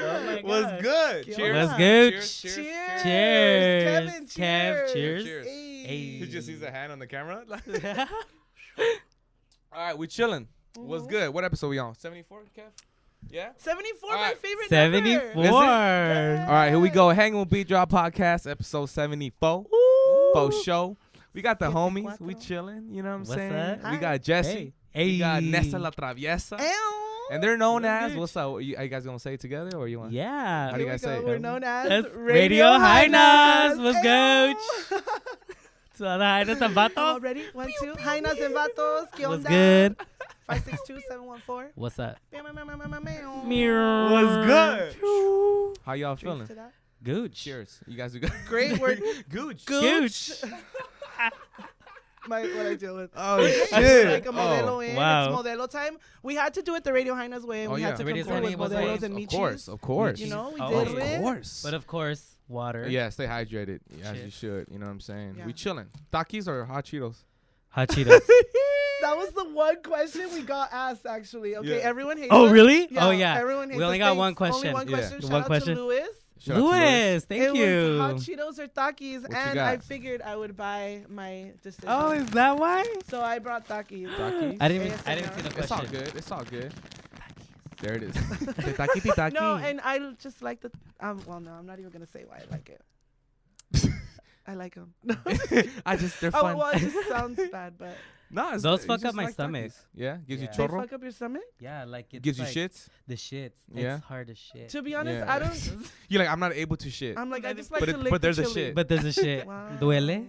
Oh my What's God. good? Cheers. Cheers. What's good? Cheers. Cheers. Cheers. Kev, Kev, cheers. Cheers. Hey. He just sees a hand on the camera. All right, we chilling. What's good? What episode we on? 74, Kev? Yeah? 74, All my right. favorite 74. number. Is it? Yeah. All right, here we go. Hanging with Beatdrop podcast, episode 74. Ooh. For show. We got the 54. homies. We chilling. You know what I'm What's saying? up? We Hi. got Jessie. Hey. We got Nessa La Traviesa. Ew. And they're known What's as, good? what's up? Are you guys going to say it together or you want? Yeah. How do you Here guys we say go. it? We're known as That's Radio Hynas. What's good? Ew. So, Hynas and Vatos. All ready? 1, 2. Hynas and Vatos. ¿Qué What's onda? good? 562-714. What's up? Meow. Mirror. What's good? How y'all Cheers feeling? to that. Gooch. Cheers. You guys are good. Great word. Gooch. Gooch. What I deal with. Oh, It's shit. like a modelo in. wow. It's modelo time. We had to do it the Radio Hynas way. And Oh, we yeah. had to Radio compare with Hynas was modelos ways. and Of michis. course. Of course. You know, we Oh, did of it. course. But of course, water. Yeah, stay hydrated as you Cheers. should. You know what I'm saying? Yeah. We chilling. Takis or hot Cheetos? Hot Cheetos. That was the one question we got asked, actually. Okay, Yeah. everyone hates Oh, us. really? Yeah, Oh, yeah. Everyone hates We only us. got Thanks. one question. Only one Yeah. question. One Shout out question. to Louis. Shout out to Louis, thank it you. was hot Cheetos or Takis, What you and got? I figured I would buy my decision. Oh, is that why? So I brought Takis. Takis? I didn't see the It's all question. good. It's all good. There it is. Say taki pi taki. No, and I just like the. Well, no, I'm not even gonna say why I like it. I like them. They're Oh, fun. well, it just sounds bad, but No, it's Those good. You fuck just up my like stomach. Takis. Yeah, gives Yeah. you they chorro. fuck up your stomach. Yeah, like it's Gives you like shits. The shits. Yeah. It's hard as shit. To be honest, Yeah. I don't. You're like, I'm not able to shit. I'm like, I just like But to it- lick but there's the a chili. shit. But there's a shit. Wow. Duele?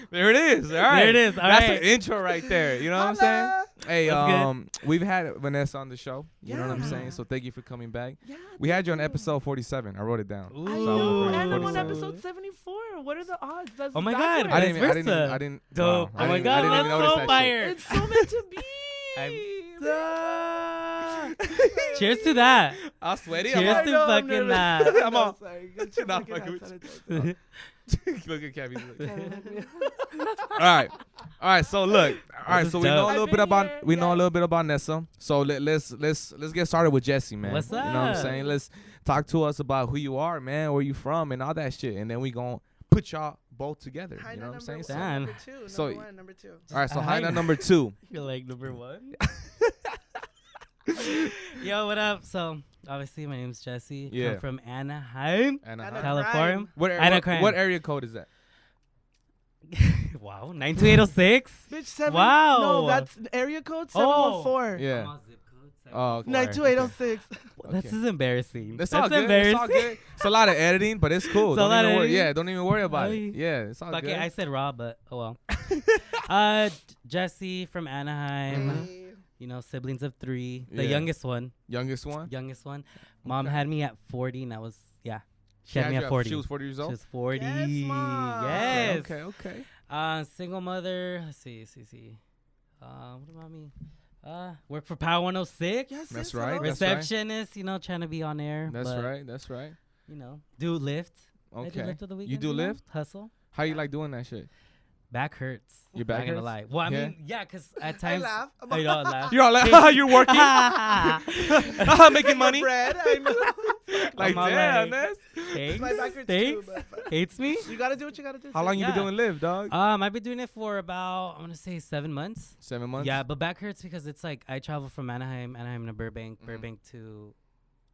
There it is. All right. There it is. All That's right. an intro right there. You know what I'm saying? Holla. Hey, That's we've had Vanessa on the show. You know what I'm Yeah. saying? So thank you for coming back. Yeah, We had you on thank episode 47. I wrote it down. Ooh. I So know, I'm and I'm on 47. episode 74. What are the odds? That's Oh my God. backwards. I didn't. Vice I didn't. versa. I didn't. Dope. wow, Oh I my didn't- God, I didn't even that's notice so that shit. fire. It's so meant to be. Cheers to that. I'm sweaty. Cheers I'm to all- fucking that. I'm No, all- sorry. Get your Nah, fucking fuck hand with sanitizer. Look at Kevin. Yeah. All right. All right. So look. All right. This So is we know a dope. little I've bit been about here, we know a yes. little bit about Nessa. So let's get started with Jessie, man. What's You know what I'm up? saying? Let's talk to us about who you are, man, where you from, and all that shit, and then we gonna put y'all both together. Hyena You know what I'm saying? number So, Damn. Number two. So- Number one. Number two. all right. So Hyena. Hyena number 2. You're like number one. Yo, what up? So, obviously, my name's Jessie. Yeah. I'm from Anaheim, And Anaheim. California. what, Anaheim. what area code is that? Wow, 92806. Bitch, 7. Wow. No, that's area code Oh. 714. Yeah. I'm on zip code Oh, okay. 92806. This Okay. is embarrassing. It's That's all good. embarrassing. It's all good. It's a lot of editing, but it's cool. It's a Don't lot even of worry. editing. Yeah, don't even worry about it. Aye. Yeah, it's all Fuck good. it, I said raw, but oh well. Jesse from Anaheim. Hey. You know, siblings of 3. The Yeah. youngest one. Youngest one. Mom Okay. had me at 40, and I was She Yeah, had me at 40. She was 40 years She old. was 40. Yes, Mom. Yes. Okay. Single mother. Let's see. What about me? Work for Power 106. Yes, That's yes, right, hello. that's right. Receptionist. You know, trying to be on air. That's but, right. That's right. You know, do Lyft. I do Okay. Lyft of the weekend. You do know? Lyft? Hustle. How you like doing that shit? Back hurts. Your back Not gonna hurts? lie. Well, I Yeah? mean, yeah, because at I times. laugh. Oh, you don't laugh. You're all like, you're working, making money. Bread, I know. Like, I'm all damn, like- Ness. Thanks. My back hurts too, Thanks. but Hates me. you gotta do what you gotta do. How long you been Yeah. doing Live, dog? I've been doing it for about, I'm gonna say 7 months. 7 months. Yeah, but back hurts because it's like I travel from Anaheim to Burbank, Burbank to.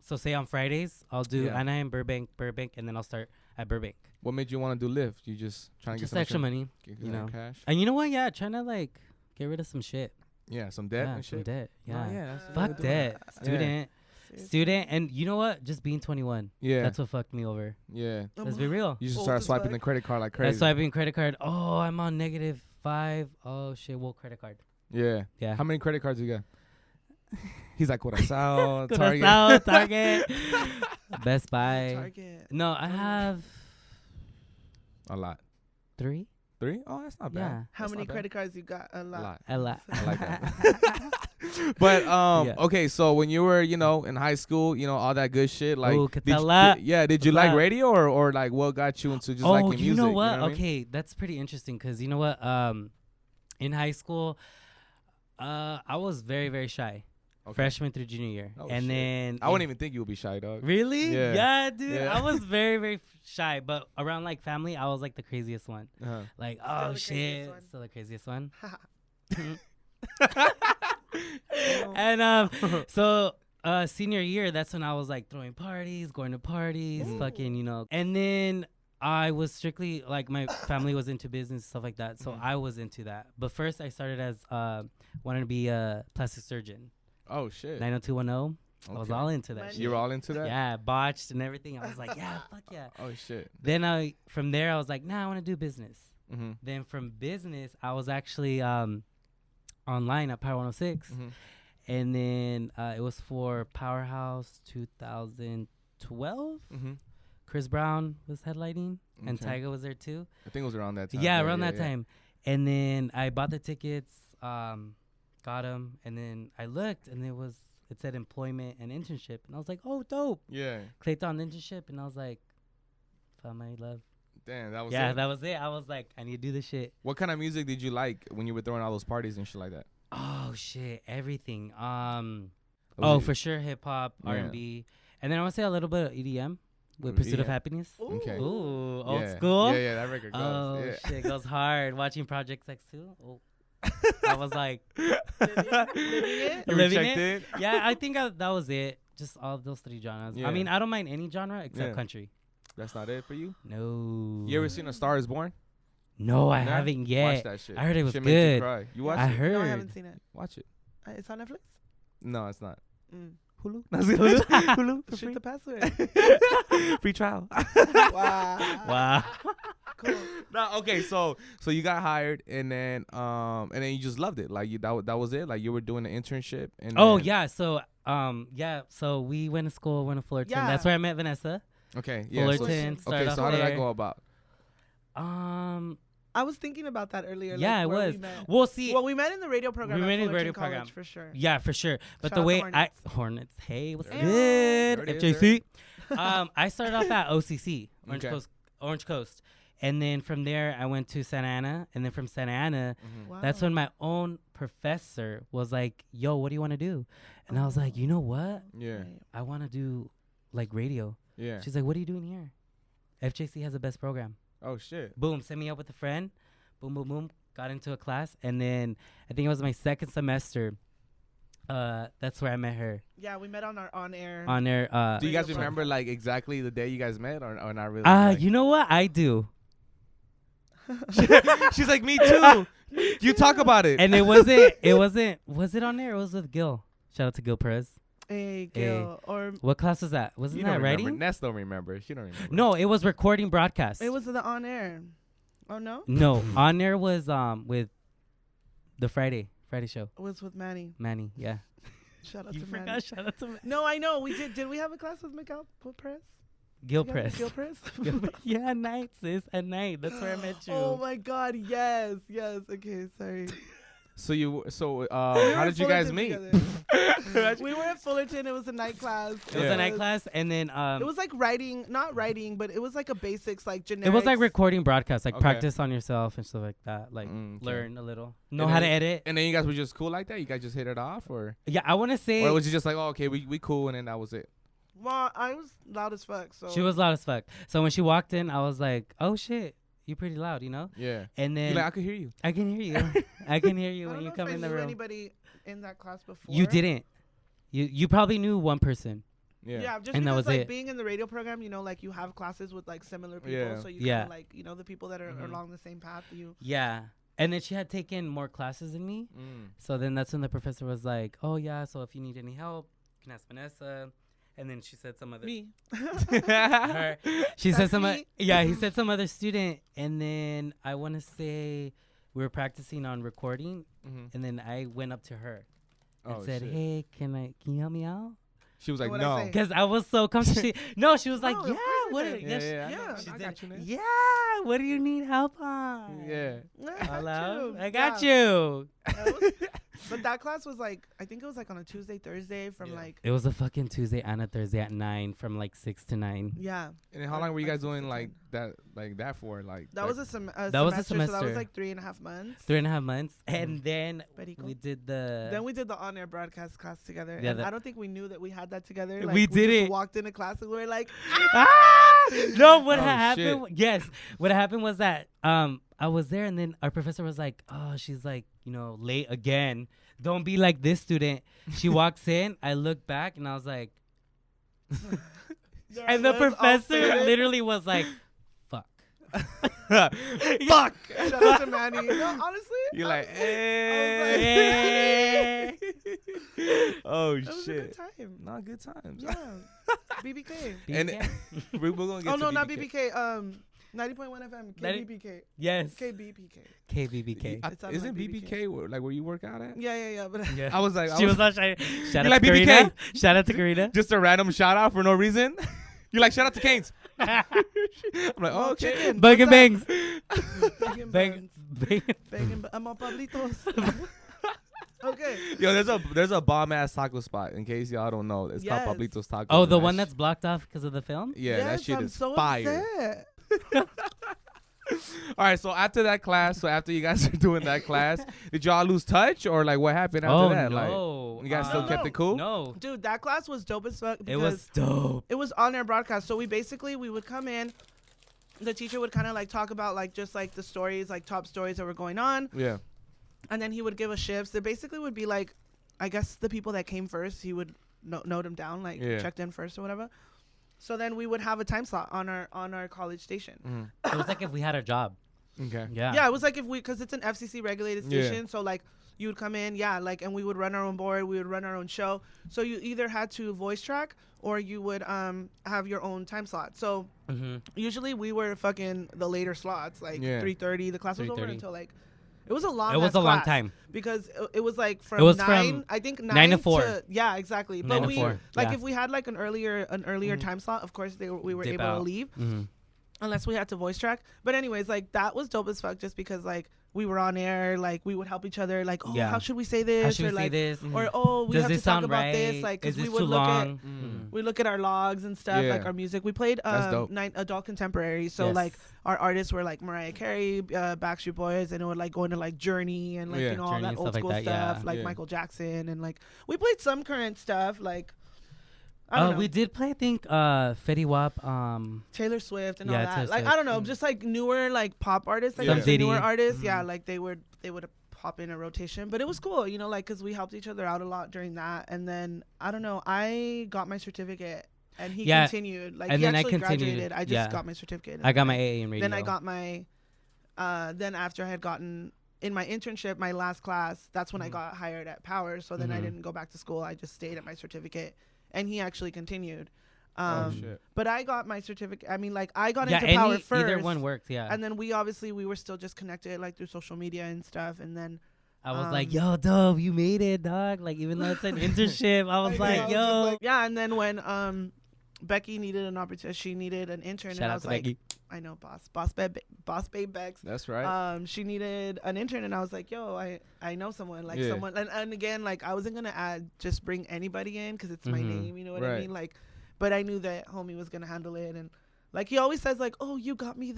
So say on Fridays I'll do Yeah. Anaheim, Burbank, and then I'll start at Burbank. What made you want to do Live? You just trying to get Just some extra money, get you some know. cash. And you know what? Yeah, trying to like get rid of some shit. Yeah, some debt Yeah, and some shit. debt. Yeah. Oh, yeah, that's what Fuck we're doing. debt. Student, and you know what? Just being 21. Yeah, That's what fucked me over. yeah. Let's be real. You just Old start as swiping fuck. the credit card like That's crazy. swiping credit card. Oh, I'm on -5. Oh shit, well, credit card. Yeah. Yeah. How many credit cards you got? He's like, Curacao, Target. Curacao, Target, Best Buy. Target. No, I have A lot. 3. 3? Oh, that's not bad. Yeah, How That's many not bad. credit cards you got? A A lot. lot. a lot. I like that. But Yeah. okay, so when you were, in high school, all that good shit, like, Ooh, did you, Catella. did you What's like up? radio or like what got you into just liking music? you know what? I mean? Okay, that's pretty interesting because you know what? In high school, I was very, very shy. Okay. freshman through junior year. Oh, and shit. then I wouldn't even think you would be shy, dog. Really? Yeah. Dude. Yeah. I was very, very shy, but around like family, I was like the craziest one. Uh-huh. Like, Still oh the shit, craziest one. still the craziest one. Oh. And so senior year, that's when I was like throwing parties, going to parties, Ooh. fucking, you know. And then I was strictly like my family was into business, stuff like that. So Mhm. I was into that. But first I started as wanted to be a plastic surgeon. Oh shit. 90210. I was Okay. all into that Mine shit. You were all into that? Yeah, botched and everything. I was like, yeah, fuck yeah. Oh shit. Then from there I was like, nah, I want to do business. Mm-hmm. Then from business, I was actually online at Power 106. Mm-hmm. And then it was for Powerhouse 2012. Mm-hmm. Chris Brown was headlining, and Okay. Tyga was there too. I think it was around that time. Yeah, around that time. And then I bought the tickets, got them, and then I looked, and it said employment and internship, and I was like, oh, dope. Yeah. Clicked on internship, and I was like, found my love. Damn, that was Yeah, it. that was it. I was like, I need to do this shit. What kind of music did you like when you were throwing all those parties and shit like that? Oh shit, everything. Was Oh, it- for sure, hip hop, Yeah. R&B, and then I want to say a little bit of EDM with Ooh, Pursuit of EDM. Happiness. Okay. Ooh, old Yeah. school. Yeah, that record goes. Oh yeah. shit, goes hard. Watching Project X too. Oh, I was like, Living it? You Living checked it? in? Yeah, I think that was it. Just all those three genres. Yeah. I mean, I don't mind any genre except Yeah. country. That's not it for you? No. You ever seen A Star Is Born? No, I Nah? haven't yet. Watch that shit. I heard it was Shit make you good. cry. You watch I it? heard. No, I haven't seen it. Watch it. It's on Netflix? No, it's not. Mm. Hulu? Hulu for Shoot free? the password. Free trial. Wow. Wow. Cool. No, okay, so you got hired and then you just loved it. Like that was it. Like you were doing the internship and Oh then- yeah, so so we went to school, went to Fullerton. Yeah. That's where I met Vanessa. Okay, yeah. Fullerton. So, started okay, off so how did that there. go about? I was thinking about that earlier. Yeah, like, it where was. we met. Well, see, Well, we met in the radio program. We at met in the radio Fullerton College, program. for sure. yeah, for sure. But Shout the out way the Hornets. Hey, what's Hey. good? There it is, FJC. I started off at OCC, Okay. Orange Coast, and then from there I went to Santa Ana, and then from Santa Ana, Wow. that's when my own professor was like, "Yo, what do you want to do?" And I was like, "You know what? Yeah, Right. I want to do like radio." yeah. She's like, "What are you doing here? FJC has the best program." Oh shit. Boom, set me up with a friend. Boom, boom, boom. Got into a class, and then I think it was my second semester. That's where I met her Yeah, we met on our on-air. on there. Do you guys Radio remember like exactly the day you guys met or not really? Like- You know what? I do. She's like, me too. You talk about it. And it wasn't, was it on there? It was with Gil. Shout out to Gil Perez. Hey, Gil. Or What class was that? Wasn't you that don't remember. writing? Ness don't remember. She don't remember. No, it was recording broadcast. it was the on-air. Oh, no? No, on there was with the Friday show. It was with Manny. Manny, yeah. Shout out You to forgot. Manny. Shout out to Manny. No, I know. We did. Did we have a class with Miguel Perez? Gil Together? Perez. Gil Perez? Yeah, at night, sis. At night. That's where I met you. Oh, my God. Yes. Yes. Okay. Sorry. So We were how at did you guys Fullerton meet? together. We were at Fullerton. It was a night class. It was Yeah. a night class, and then It was like writing, not writing, but it was like a basics, like generic. it was like recording broadcast, like Okay. practice on yourself and stuff like that. Like Okay. learn a little, know And how to then- edit. And then you guys were just cool like that? You guys just hit it off or Yeah, I want to say or was it just like, oh, okay, we cool and then that was it? Well, I was loud as fuck. So she was loud as fuck. So when she walked in, I was like, "Oh shit, you pretty loud," you know. Yeah. And You're then like, I could hear you. I can hear you. I can hear I you don't when you know come if I in the knew room. anybody in that class before. You didn't. You probably knew one person. Yeah. Yeah, just And that because was like it. being in the radio program, you know, like you have classes with like similar people, Yeah. so you Yeah. kind of like you know the people that are Mhm. along the same path. You Yeah. And then she had taken more classes than me. So then that's when the professor was like, "Oh yeah, so if you need any help, you can ask Vanessa." And then she said some other me. her. She said That's some me? yeah, he said some other student, and then I want to say we were practicing on recording, Mhm. and then I went up to her and Oh, said, shit. "Hey, can you help me out?" She was like, What'd I no. say? Because I was so comfortable. No, she was like, No, of "Yeah, course I what? did. Yeah, Yeah, she- yeah, yeah, I did. got you, man. Yeah, what do you need help on?" Yeah. Hello, you. I got Yeah. you. That was, But that class was like, I think it was like on a Tuesday, Thursday from like. It was a fucking Tuesday and a Thursday at 9 from like 6 to 9. Yeah. And then how long were you guys doing like that for? Like that was a semester. That was a So that semester. was like 3.5 months. 3.5 months. And then Perico. we did the. Then we did the on-air broadcast class together. Yeah, And I don't think we knew that we had that together. Like, We just didn't. walked into class and we were like, No, what Oh, happened? shit. Yes, what happened was that I was there, and then our professor was like, "Oh, she's like, late again. Don't be like this student." She walks in. I look back, and I was like, and the was all professor faded. literally was like, "Fuck." Fuck. Shout out to Manny. No, honestly. You're like, eh. Oh It was a shit. good time. Not good times. Yeah. BBK. And BK? we're gonna get Oh, to no, not BBK. BBK. 90.1 FM. KBBK. Yes. KBPK. KBBK. It's on Isn't my BBK. BBK like where you work out at? Yeah. But Yeah. I was like, She was not shy. Shout out like to BBK? Karina. Shout out to Karina. just a random shout out for no reason. You're like, shout out to Canes. I'm like, oh, okay. chicken. Bang and bangs. Bacon Bang. buns. Bang. Bacon. I'm on Pablitos. Okay. Yo, there's a bomb ass taco spot. In case y'all don't know, it's Yes. called Pablitos Tacos. Oh, and the that one sh- that's blocked off because of the film? yeah, Yes, that shit I'm is so fire. upset. All right, so after that class, after you guys are doing that class, did y'all lose touch or like what happened after Oh, that? no. Like, you guys still No, kept no. it cool? No. Dude, that class was dope as fuck. It was dope. It was on air broadcast. So we would come in. The teacher would kind of like talk about like just like the stories, like top stories that were going on. Yeah. And then he would give us shifts. There basically would be like, I guess the people that came first, he would note them down, like Yeah. checked in first or whatever. So then we would have a time slot on our college station. Mhm. It was like if we had a job. Okay. Yeah. Yeah, it was like because it's an FCC regulated Yeah. station. So like you would come in, and we would run our own board. We would run our own show. So you either had to voice track or you would have your own time slot. So Mm-hmm. usually we were fucking the later slots, like Yeah. 3:30. The class was over 3:30. until like. It was a long. It was a long class time. because it was like from It was 9. from I think 9 to 4. Yeah, exactly. 9 But to we 4, like yeah. if we had like an earlier Mhm. time slot, of course we were Dip able out. to leave Mm-hmm. unless we had to voice track. But anyways, like that was dope as fuck just because like we were on air, like we would help each other, like Yeah. how should we say this, How should or we say like this? or oh we Does have this to talk sound about right? this, like Is because we this would too look long? at Mm. we look at our logs and stuff, like Yeah. our music. We played That's dope. adult contemporary, so Yes. like our artists were like Mariah Carey, Backstreet Boys, and it would like go into like Journey and like Yeah. all Journey that and old stuff like school that, yeah. stuff, like Yeah. Michael Jackson, and like we played some current stuff, like I don't know, We did play, I think, Fetty Wap. Taylor Swift and Yeah, all that. Taylor Like Swift. I don't know, just like newer like pop artists, like Some the newer Diddy. artists, yeah, Mhm. like they would pop in a rotation, but it was cool, like because we helped each other out a lot during that. And then I don't know, I got my certificate and he Yeah, continued, like and he then I actually continued, graduated. I just yeah. got my certificate. I got and my AA in radio. then I got my then after I had gotten in my internship, my last class, that's when I Mhm. got hired at Power. So then I Mhm. didn't go back to school. I just stayed at my certificate, and he actually continued. Oh shit. But I got my certificate. I mean, like I got yeah, into Power first. either one worked, yeah. And then we were still just connected like through social media and stuff. And then I was like, um, yo, dope, you made it, dog. Like, even though it's an internship, I was like, yo. yeah. And then when Becky needed an opportunity, she needed an intern, Shout and I out was to like, Becky. I know, boss babe Bex. That's right. She needed an intern, and I was like, yo, I know someone, like Yeah. someone, and again, like I wasn't gonna just bring anybody in because it's my Mhm. name, you know what I Right. mean, like, but I knew that homie was gonna handle it, and like he always says, like, oh, you got me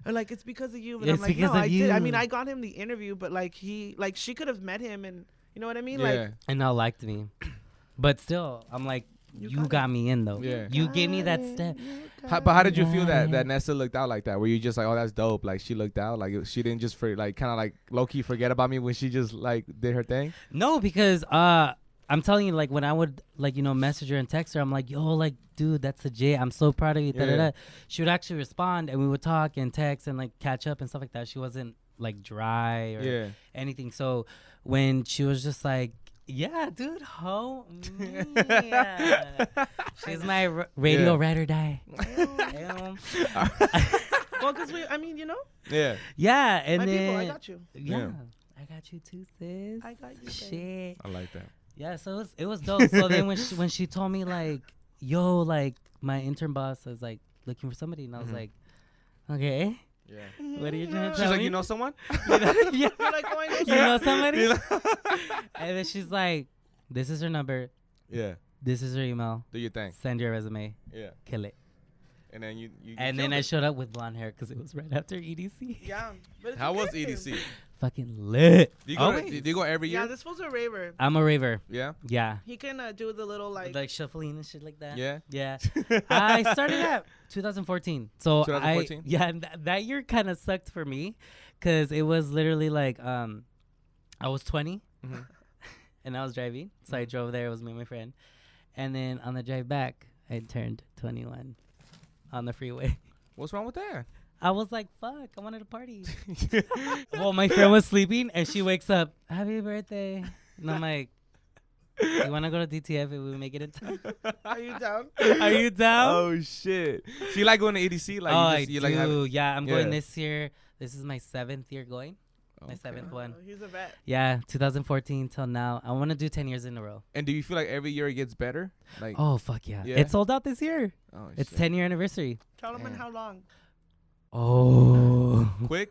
or like it's because of you, but Yeah, I'm it's like, because no, of I did. I you. mean, I got him the interview, but like she could have met him, and you know what I mean, yeah. like. And now liked me. But still, I'm like, You you got got me in, though. Yeah. You gave me that got step. it, you But got how did you feel Yeah. that Nessa looked out like that? Were you just like, oh, that's dope? Like she looked out, like she didn't just kind of like low key forget about me when she just like did her thing. No, because I'm telling you, like when I would like message her and text her, I'm like, yo, like dude, that's legit. I'm so proud of you. Yeah. Da-da-da. She would actually respond, and we would talk and text and like catch up and stuff like that. She wasn't like dry or Yeah. anything. So when she was just like, yeah, dude, yeah. She's my radio Yeah. ride or die. Well, because Yeah. Yeah, and my then people, I got you. yeah, I got you too, sis. I got you, babe. Shit. I like that. Yeah, so it was dope. So then when she told me like, yo, like my intern boss was like looking for somebody, and I was Mhm. like, okay. Yeah. What are you trying to She's tell like, me? you know someone? Yeah. You're like, oh, I know You someone. know somebody? And then she's like, this is her number. Yeah. This is her email. Do your thing. Send your resume. Yeah. Kill it. And then you And then I showed up with blonde hair because it was right after EDC. Yeah. But it's How was okay. EDC? Fucking lit. Do you go? Always. Do you go every year? Yeah, this was a raver. I'm a raver. Yeah. Yeah. He can do the little Like shuffling and shit like that. Yeah. Yeah. I started at 2014. So 2014? that year kind of sucked for me because it was literally like I was 20 Mhm. and I was driving. So I drove there. It was me and my friend. And then on the drive back, I turned 21 on the freeway. What's wrong with that? I was like, fuck, I wanted to party. Well, my friend was sleeping and she wakes up, happy birthday. And I'm like, you want to go to DTF if we make it in time? Are you down? Are you down? Oh shit! So you like going to EDC? Like Oh, you just, you I like do. Yeah, I'm going Yeah. this year. This is my 7th year going. My Okay. 7th one. Oh, he's a vet. Yeah, 2014 till now. I want to do 10 years in a row. And do you feel like every year it gets better? Like Oh, fuck yeah. Yeah? It sold out this year. oh, It's shit. 10-year anniversary. Tell him in Damn. how long. Oh. Quick.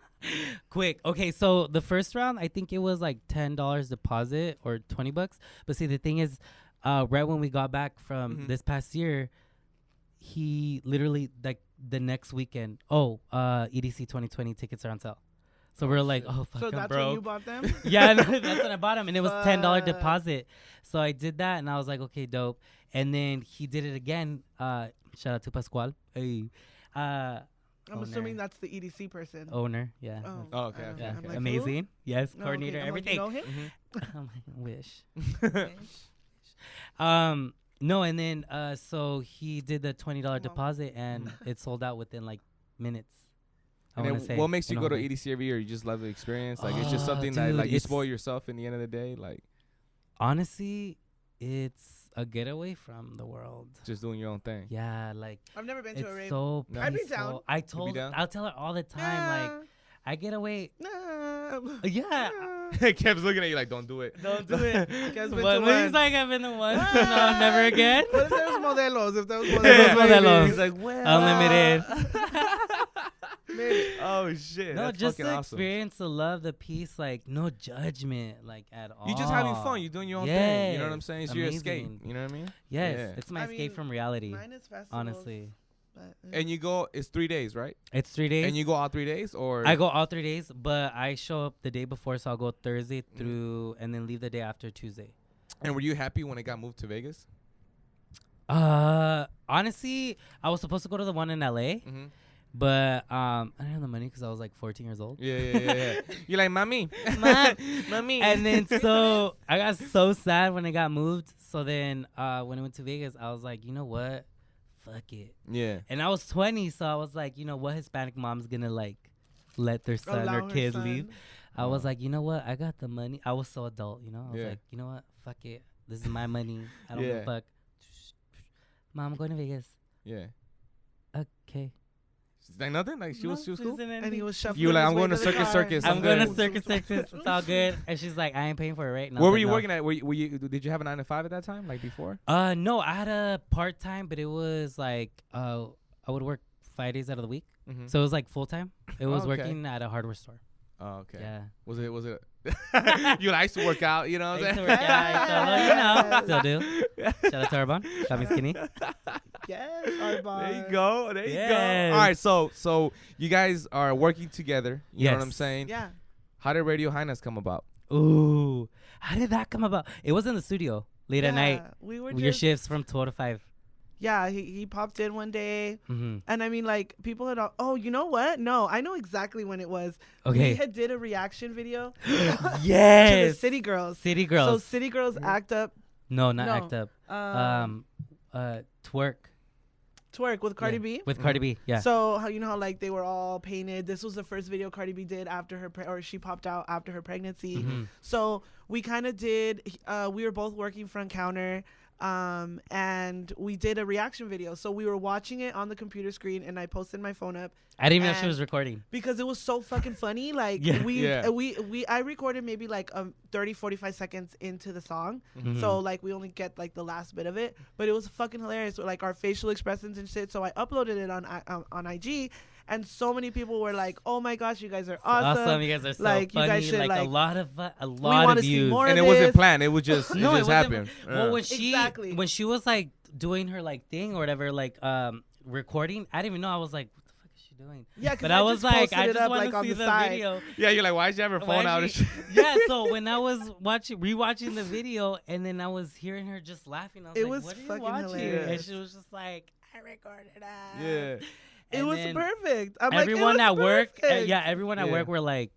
Quick. Okay, so the first round, I think it was like $10 deposit or $20. But see, the thing is, right when we got back from Mhm. this past year, he literally like the next weekend. EDC 2020 tickets are on sale. So we're like, shit. oh fuck, So I'm that's broke. when you bought them? Yeah, that's when I bought him, and it was $10 Fuck. deposit. So I did that, and I was like, okay, dope. And then he did it again. Shout out to Pascual. Hey, I'm Owner. assuming that's the EDC person. owner. Yeah, Oh, Oh, okay, I don't okay, know. yeah, I'm like, who? amazing. Yes, No, coordinator, okay. I'm like, everything. you know him? Mhm. Wish. No, and then so he did the $20 deposit, and it sold out within like minutes. I And want then to say. what makes you in a go to whole day. EDC every year? You just love the experience. Like it's just Oh, something that dude, like you it's- spoil yourself in the end of the day. Like Honestly, it's a getaway from the world. just doing your own thing. Yeah, like I've never been to a it's rave. so No. I'd be peaceful. down. I told down? I'll tell her all the time. Like I get away. Nah. Yeah. Kev's looking at you like, don't do it. Don't do it. Kev's been But to when one. he's like, I've been to one. No, never again. What if there was modelos? If there was If modelos, there was modelos. maybe. He's like, well, Unlimited. Maybe. oh shit. No, that's just fucking the awesome. experience, the love, the peace, like no judgment, like at all. You just having fun. You're doing your own thing. You know what I'm Yes, saying? It's your escape. amazing. You know what I mean? Yes, Yeah. it's my I escape mean, from reality. Mine is festivals. Honestly, But, And you go. It's 3 days, right? it's 3 days. And you go all 3 days, or I go all 3 days, but I show up the day before, so I'll go Thursday through, and then leave the day after Tuesday. And were you happy when it got moved to Vegas? Honestly, I was supposed to go to the one in LA, Mm-hmm. but I didn't have the money because I was like 14 years old. Yeah. You're like, mommy, Mom. mommy. And then so I got so sad when it got moved. So then when I went to Vegas, I was like, you know what? Fuck it. yeah. And I was 20, so I was like, you know what? Hispanic mom's gonna like let their son allow or her kid son. leave. I was like, you know what? I got the money. I was so adult, you know? I was Yeah. like, you know what? Fuck it. This is my money. I don't give Yeah. a fuck. Mom, I'm going to Vegas. Yeah. Okay. It's like nothing. Like she was cool. And he was shuffling. You were like, his I'm way going to the Circus car. Circus. I'm going to good. Circus Circus. It's all good. And she's like, I ain't paying for it, right? And I Where was were like, you no. working at? Were you? Did you have a 9 to 5 at that time, like before? No, I had a part time, but it was like I would work 5 days out of the week, Mm-hmm. so it was like full time. It was Okay. working at a hardware store. Oh, okay. Yeah, Was it? You like to work out, you know I what used I'm to saying? work out, still do. Shout out to Arbon, got me skinny. Yes, There you go. There you Yes. go. All right, so you guys are working together. You know what I'm Yes. saying? Yeah. How did Radio Hynas come about? Ooh, how did that come about? It was in the studio late at night. We were Your just, shifts from 12 to 5. yeah, he popped in one day. Mm-hmm. And I mean, like, people had all, oh, you know what? No, I know exactly when it was. Okay. We had did a reaction video to the Yes. City Girls. City Girls. So City Girls act up, no, not No. act up. Twerk. twerk with Cardi Yeah, B. With Cardi B. Yeah. So how you know how like they were all painted. This was the first video Cardi B did after her or she popped out after her pregnancy. Mhm. So we kind of did. We were both working front counter, and we did a reaction video. So we were watching it on the computer screen, and I posted my phone up I didn't even know she and- was recording. because it was so fucking funny. Like Yeah. I recorded maybe like 30, 45 seconds into the song. Mhm. So like we only get like the last bit of it, but it was fucking hilarious with like our facial expressions and shit. So I uploaded it on IG, And so many people were like, "Oh my gosh, you guys are awesome! You guys are so Like, you funny. guys should, like like, a lot of wanna see views. more And of it wasn't this. planned. It was just it No, it just wasn't- happened. Well, Exactly. when she was like doing her like thing or whatever, like recording, I didn't even know. I was like, what the fuck is she doing? Yeah, 'cause But I was just like, posted I it just up, want like, to on see the the side. video. Yeah, you're like, why did you have her phone Why out? she- yeah, so when I was rewatching the video, and then I was hearing her just laughing, I was It like, was what are you fucking watching? And hilarious. she was just like, I recorded us. Yeah. It And was then perfect. I'm everyone like, at work, perfect. everyone at Yeah. work were like,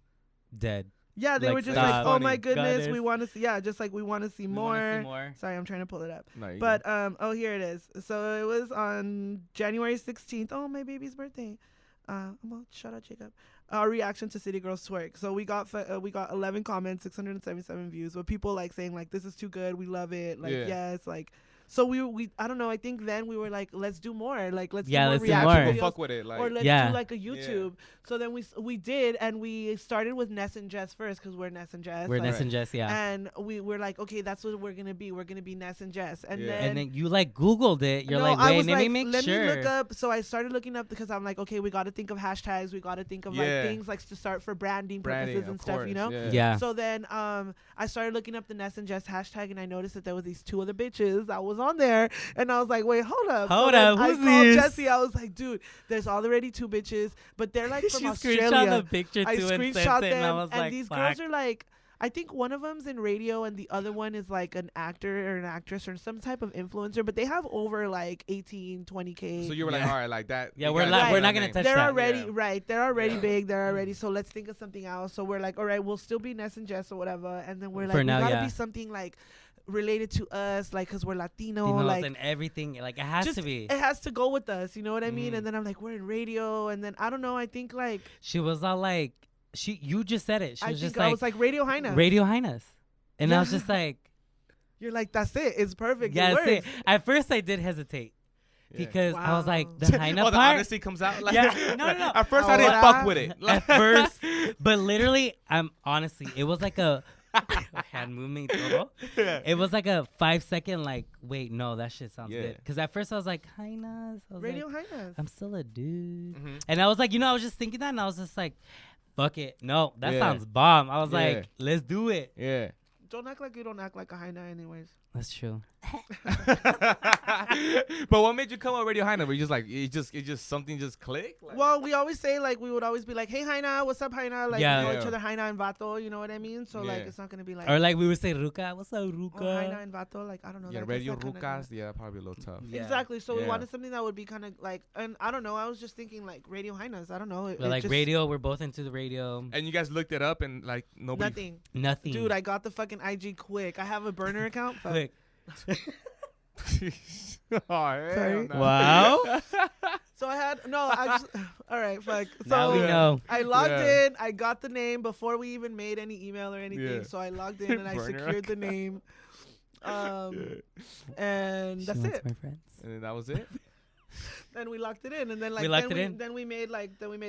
dead. Yeah, they like, were just stop. like, oh Funny. my goodness, Got we it. want to see. Yeah, just like we want to see We more. wanna see more. Sorry, I'm trying to pull it up. No, you But oh, here it is. So it was on January 16th. Oh, my baby's birthday. Well, shout out Jacob. Our reaction to City Girls Twerk. So we got 11 comments, 677 views. With people like saying like, this is too good, we love it. Like, Yeah. yes, like. So we I don't know. I think then we were like, let's do more. Like, let's Yeah, do more let's do reaction more. people videos. fuck with it. Like, Or let's Yeah. do like a YouTube. So then we did, and we started with Ness and Jess first because we're Ness and Jess. We're like, Ness and Jess, yeah. And we're like, okay, that's what we're gonna be. We're gonna be Ness and Jess. And Yeah. And then you like Googled it. You're no, like, I wait, was let me like, make let sure. me look up. So I started looking up because I'm like, okay, we got to think of hashtags. We got to think of like Yeah. things like to start for branding branding, purposes of and stuff, you know. course, Yeah. So then I started looking up the Ness and Jess hashtag, and I noticed that there was these two other bitches that was on there, and I was like, wait, hold up. Hold so then up, I who's called this? Jesse. I was like, dude, there's already two bitches, but they're like from She Australia. screenshot the picture I too and screenshot sent it, and I them, was and like, these fuck. girls are like, I think one of them's in radio and the other one is like an actor or an actress or some type of influencer, but they have over like 18, 20K. So you were like, Yeah. all right, like that. Yeah, you we're gotta not- do we're that not gonna name. touch they're that. already Yeah. right. They're already Yeah. big. They're already. So let's think of something else. So we're like, all right, we'll still be Ness and Jess or whatever. And then we're like, For we now, gotta yeah. be something like related to us, like because we're Latino, Latinos like and everything. Like it has just to be. it has to go with us. You know what I mean? Mhm. And then I'm like, we're in radio, and then I don't know. I think like She was all like, you just said it. She I was think just I like, was like Radio Hynas. Radio Hynas. And I was Yeah. just like, You're like, that's it. It's perfect. yeah, it that's it. works. At first I did hesitate Yeah. because I was like, Wow. the Hyna Oh, the part. honesty comes out. Like, Yeah. No, no. At first, I didn't Ahora. fuck with it. At first, but literally, honestly, it was like a hand movement. Todo. Yeah. It was like a 5-second, like, wait, no, that shit sounds Yeah. good. Because at first I was like, Hynas. I was Radio like, Hynas. I'm still a dude. Mhm. And I was like, I was just thinking that, and I was just like, fuck it. No, that Yeah. sounds bomb. I was Yeah. like, let's do it. Yeah. Don't act like you don't act like a Hyena, anyways. That's true. But what made you come on Radio Hyna? Were you just like it just something just clicked? Like, Well, we always say like we would always be like, "Hey, Hyena, what's up, Hyena?" Like Yeah. we know Yeah. each other, Hyena and Vato. You know what I mean? So like Yeah. it's not gonna be like, Or like we would say, Ruka. What's up, oh, Ruka? Hyena and Vato. Like I don't know. yeah, that- Radio that's not Rucas. Yeah, probably a little tough. Yeah. Exactly. So we Yeah. wanted something that would be kind of like, and I don't know. I was just thinking like Radio Hynas. I don't know. But like just, radio, we're both into the radio. And you guys looked it up and like nobody. Nothing. Nothing. Dude, I got the fucking IG quick. I have a burner account. Fuck. Quick. Oh, hell Sorry. no. Wow. So I had I just all right. Fuck. Now So we know. I logged Yeah. in. I got the name before we even made any email or anything. Yeah. So I logged in and I Burner secured the name. Yeah. And She that's wants it. my friends. And then that was it. Then we locked it in, and then like locked then it we, in? then we made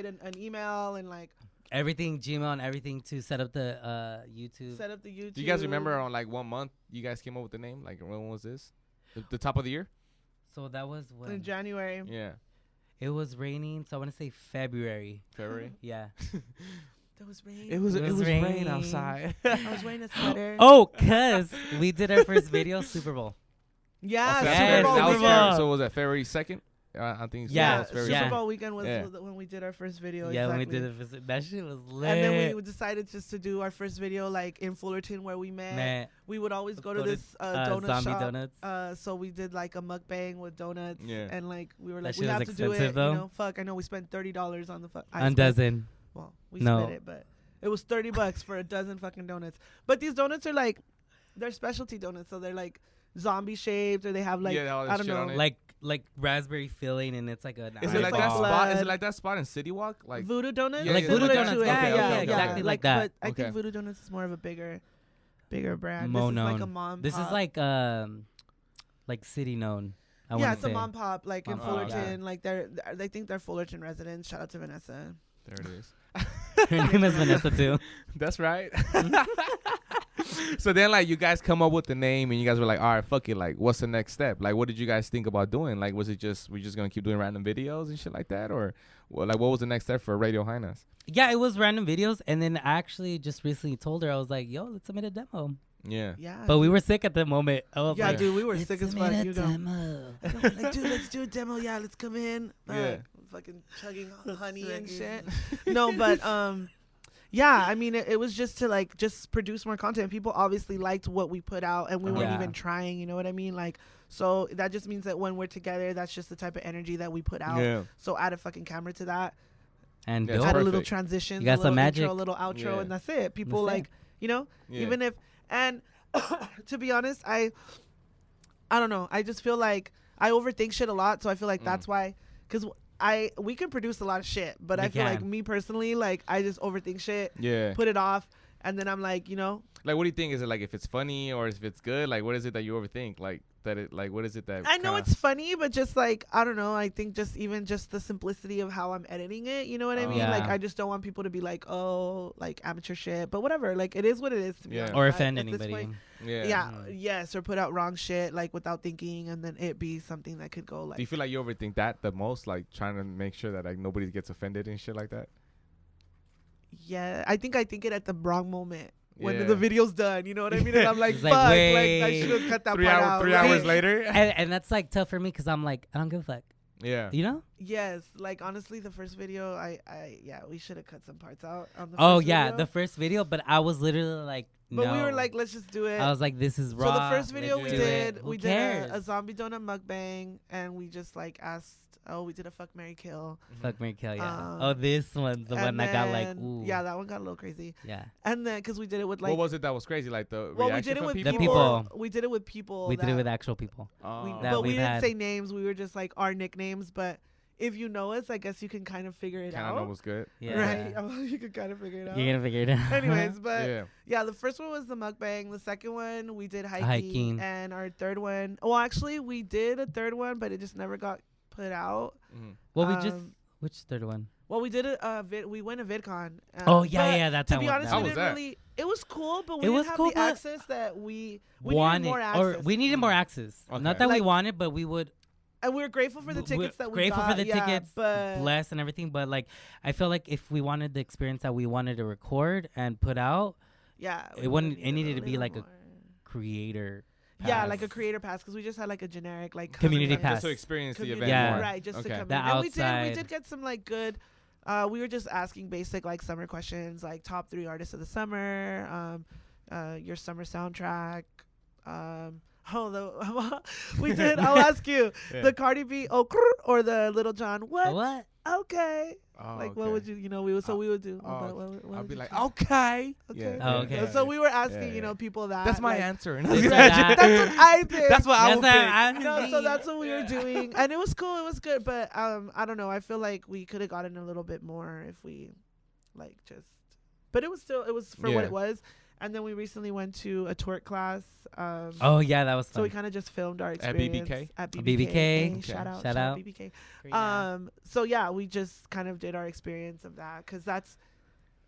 an email and like Everything, Gmail and everything to set up the YouTube. set up the YouTube. Do you guys remember on like 1 month you guys came up with the name? Like when was this? The top of the year? So that was in when January? Yeah, it was raining. So I want to say February. February. Yeah. There was rain. It was rain raining. outside. I was wearing a sweater. Oh, cause we did our first video, Super Bowl. Yeah, So Yes, Super Bowl that was Super weekend. Bowl. so was that February 2nd? I think so. Yeah, It was February Super yeah. 2nd. Bowl weekend was Yeah. when we did our first video. Yeah, when we exactly. did it, that shit was lit. And then we decided just to do our first video like in Fullerton where we met. Man, We would always go to Go to, this donut Zombie shop. Donuts. So we did like a mukbang with donuts. Yeah. And like we were That like, shit we was have to do it. expensive, though. You know, fuck. I know we spent $30 on the fuck. On dozen. Well, we No. split it, but it was $30 for a dozen fucking donuts. But these donuts are like, they're specialty donuts, so they're like zombie shaped, or they have like Yeah, all that I don't shit know, on it. Like raspberry filling, and it's like an Is it like that eyeball. spot? Is Blood. it like that spot in City Walk? Like Voodoo donuts. Yeah, Like yeah, Voodoo Similar Donuts. to it. Yeah, Okay, yeah, okay, exactly okay. like that. But I Okay. think Voodoo Donuts is more of a bigger brand. More This is like a known. mom. This pop. is like city known. I yeah, wanna it's a say. mom pop like in Mom pop, Fullerton. yeah. Like they think they're Fullerton residents. Shout out to Vanessa. there it is. Her name is Vanessa too. That's right. So then, like, you guys come up with the name, and you guys were like, all right, fuck it. Like, what's the next step? Like, what did you guys think about doing? Like, was it just we just gonna keep doing random videos and shit like that, or well, like, what was the next step for Radio Hynas? Yeah, it was random videos, and then I actually just recently told her, I was like, "Yo, let's submit a demo." Yeah. Yeah. But we were sick at the moment. I was Yeah, like, dude, we were "Let's sick as submit fuck. a You know, demo." like, dude, let's do a demo. Yeah, let's come in. Yeah. Fucking chugging honey and shit. No, but yeah, I mean, it was just to like just produce more content. People obviously liked what we put out, and we weren't Yeah. even trying. You know what I mean? Like, so that just means that when we're together, that's just the type of energy that we put out. Yeah. So add a fucking camera to that. And Yeah, dope. Add a little perfect. transition. You got a little some magic. intro, a little outro, Yeah. and that's it. People That's like, you know, Yeah. even if and to be honest, I don't know. I just feel like I overthink shit a lot, so I feel like that's why. Because we can produce a lot of shit, but We I feel like can. me personally, like I just overthink shit, Yeah. put it off, and then I'm like, you know, Like, what do you think? Is it like if it's funny or if it's good? Like, what is it that you overthink? Like that it like what is it that I know kinda- it's funny, but just like I don't know. I think just even just the simplicity of how I'm editing it. You know what I mean? Yeah. Like I just don't want people to be like, oh, like amateur shit. But whatever. Like it is what it is. To be Yeah. honest. Or offend At this anybody. point, yeah. yeah. Yes. Or put out wrong shit like without thinking, and then it be something that could go like. Do you feel like you overthink that the most? Like trying to make sure that like nobody gets offended and shit like that. Yeah, I think it at the wrong moment. When Yeah. the video's done, you know what I mean? And I'm like, It's fuck, like, like I wait. should have cut that 3 part hours, out. 3 right? hours later. And that's like tough for me because I'm like, I don't give a fuck. Yeah. You know? Yes, like honestly, the first video, yeah, we should have cut some parts out on the Oh first yeah, video. the first video, but I was literally like, But no. we were like, let's just do it. I was like, this is So raw. the first video let's we do did, it. we Who did cares? a zombie donut mukbang, and we just like asked. Oh, we did a fuck, marry, kill. Fuck Mary Kill, yeah. Um, Oh, this one's the one And that got like, then- ooh. Yeah, that one got a little crazy. Yeah. And then because we did it with like, What was it that was crazy? Like the well, we reaction did it from with people? The people. people. We did it with people. We did it that- with actual people. Oh. that but we we've didn't had. say names. We were just like our nicknames. But if you know us, I guess you can kind of figure it Kind of know out. what's good. Yeah. Right? You can kind of figure it out. You're gonna figure it out. Anyways, but Yeah. yeah, the first one was the mukbang. The second one we did hiking, Hiking. and our third one. Well, actually, we did a third one, but it just never got put out. Mhm. well, we just Um, which third one? Well, we did we went to VidCon. Oh yeah, but yeah, that's To that be one. honest, that How we one. was didn't that? really. It was cool, but we It didn't was have cool, the but access that we wanted, needed more or access. we needed more access. Okay. Not that we Like- wanted, but we would. And we were grateful for the we're tickets that we grateful got. for the yeah, tickets, but blessed and everything. But like, I feel like if we wanted the experience that we wanted to record and put out, yeah, it wouldn't- it a needed to be little like a more. creator. Yeah, pass. like a creator pass, because we just had like a generic like Community coming- pass. Just to experience the community- event Yeah. more. right, just to Okay. come The in. And we outside. did get some like good. We were just asking basic like summer questions, like top 3 artists of the summer, your summer soundtrack. We did. I'll ask you Yeah. the Cardi B or the Little John. What? What? Okay. Oh, Like okay. what would you we would we would do. Oh, What I'll would be you like, choose? okay. Okay. Oh, okay. So we were asking, Yeah, you know, yeah. people that. That's my like, answer. This or That's that. what I think. That's what I That's would what pick. I'm No, so thinking. that's what we were doing, and it was cool. It was good, but I don't know. I feel like we could have gotten a little bit more if we, like, just. But it was for what Yeah. it was. And then we recently went to a twerk class. Oh yeah, that was fun. So we kind of just filmed our At experience BBK? At BBK. BBK. Hey, Okay. shout out BBK. Yeah. So yeah, we just kind of did our experience of that, because that's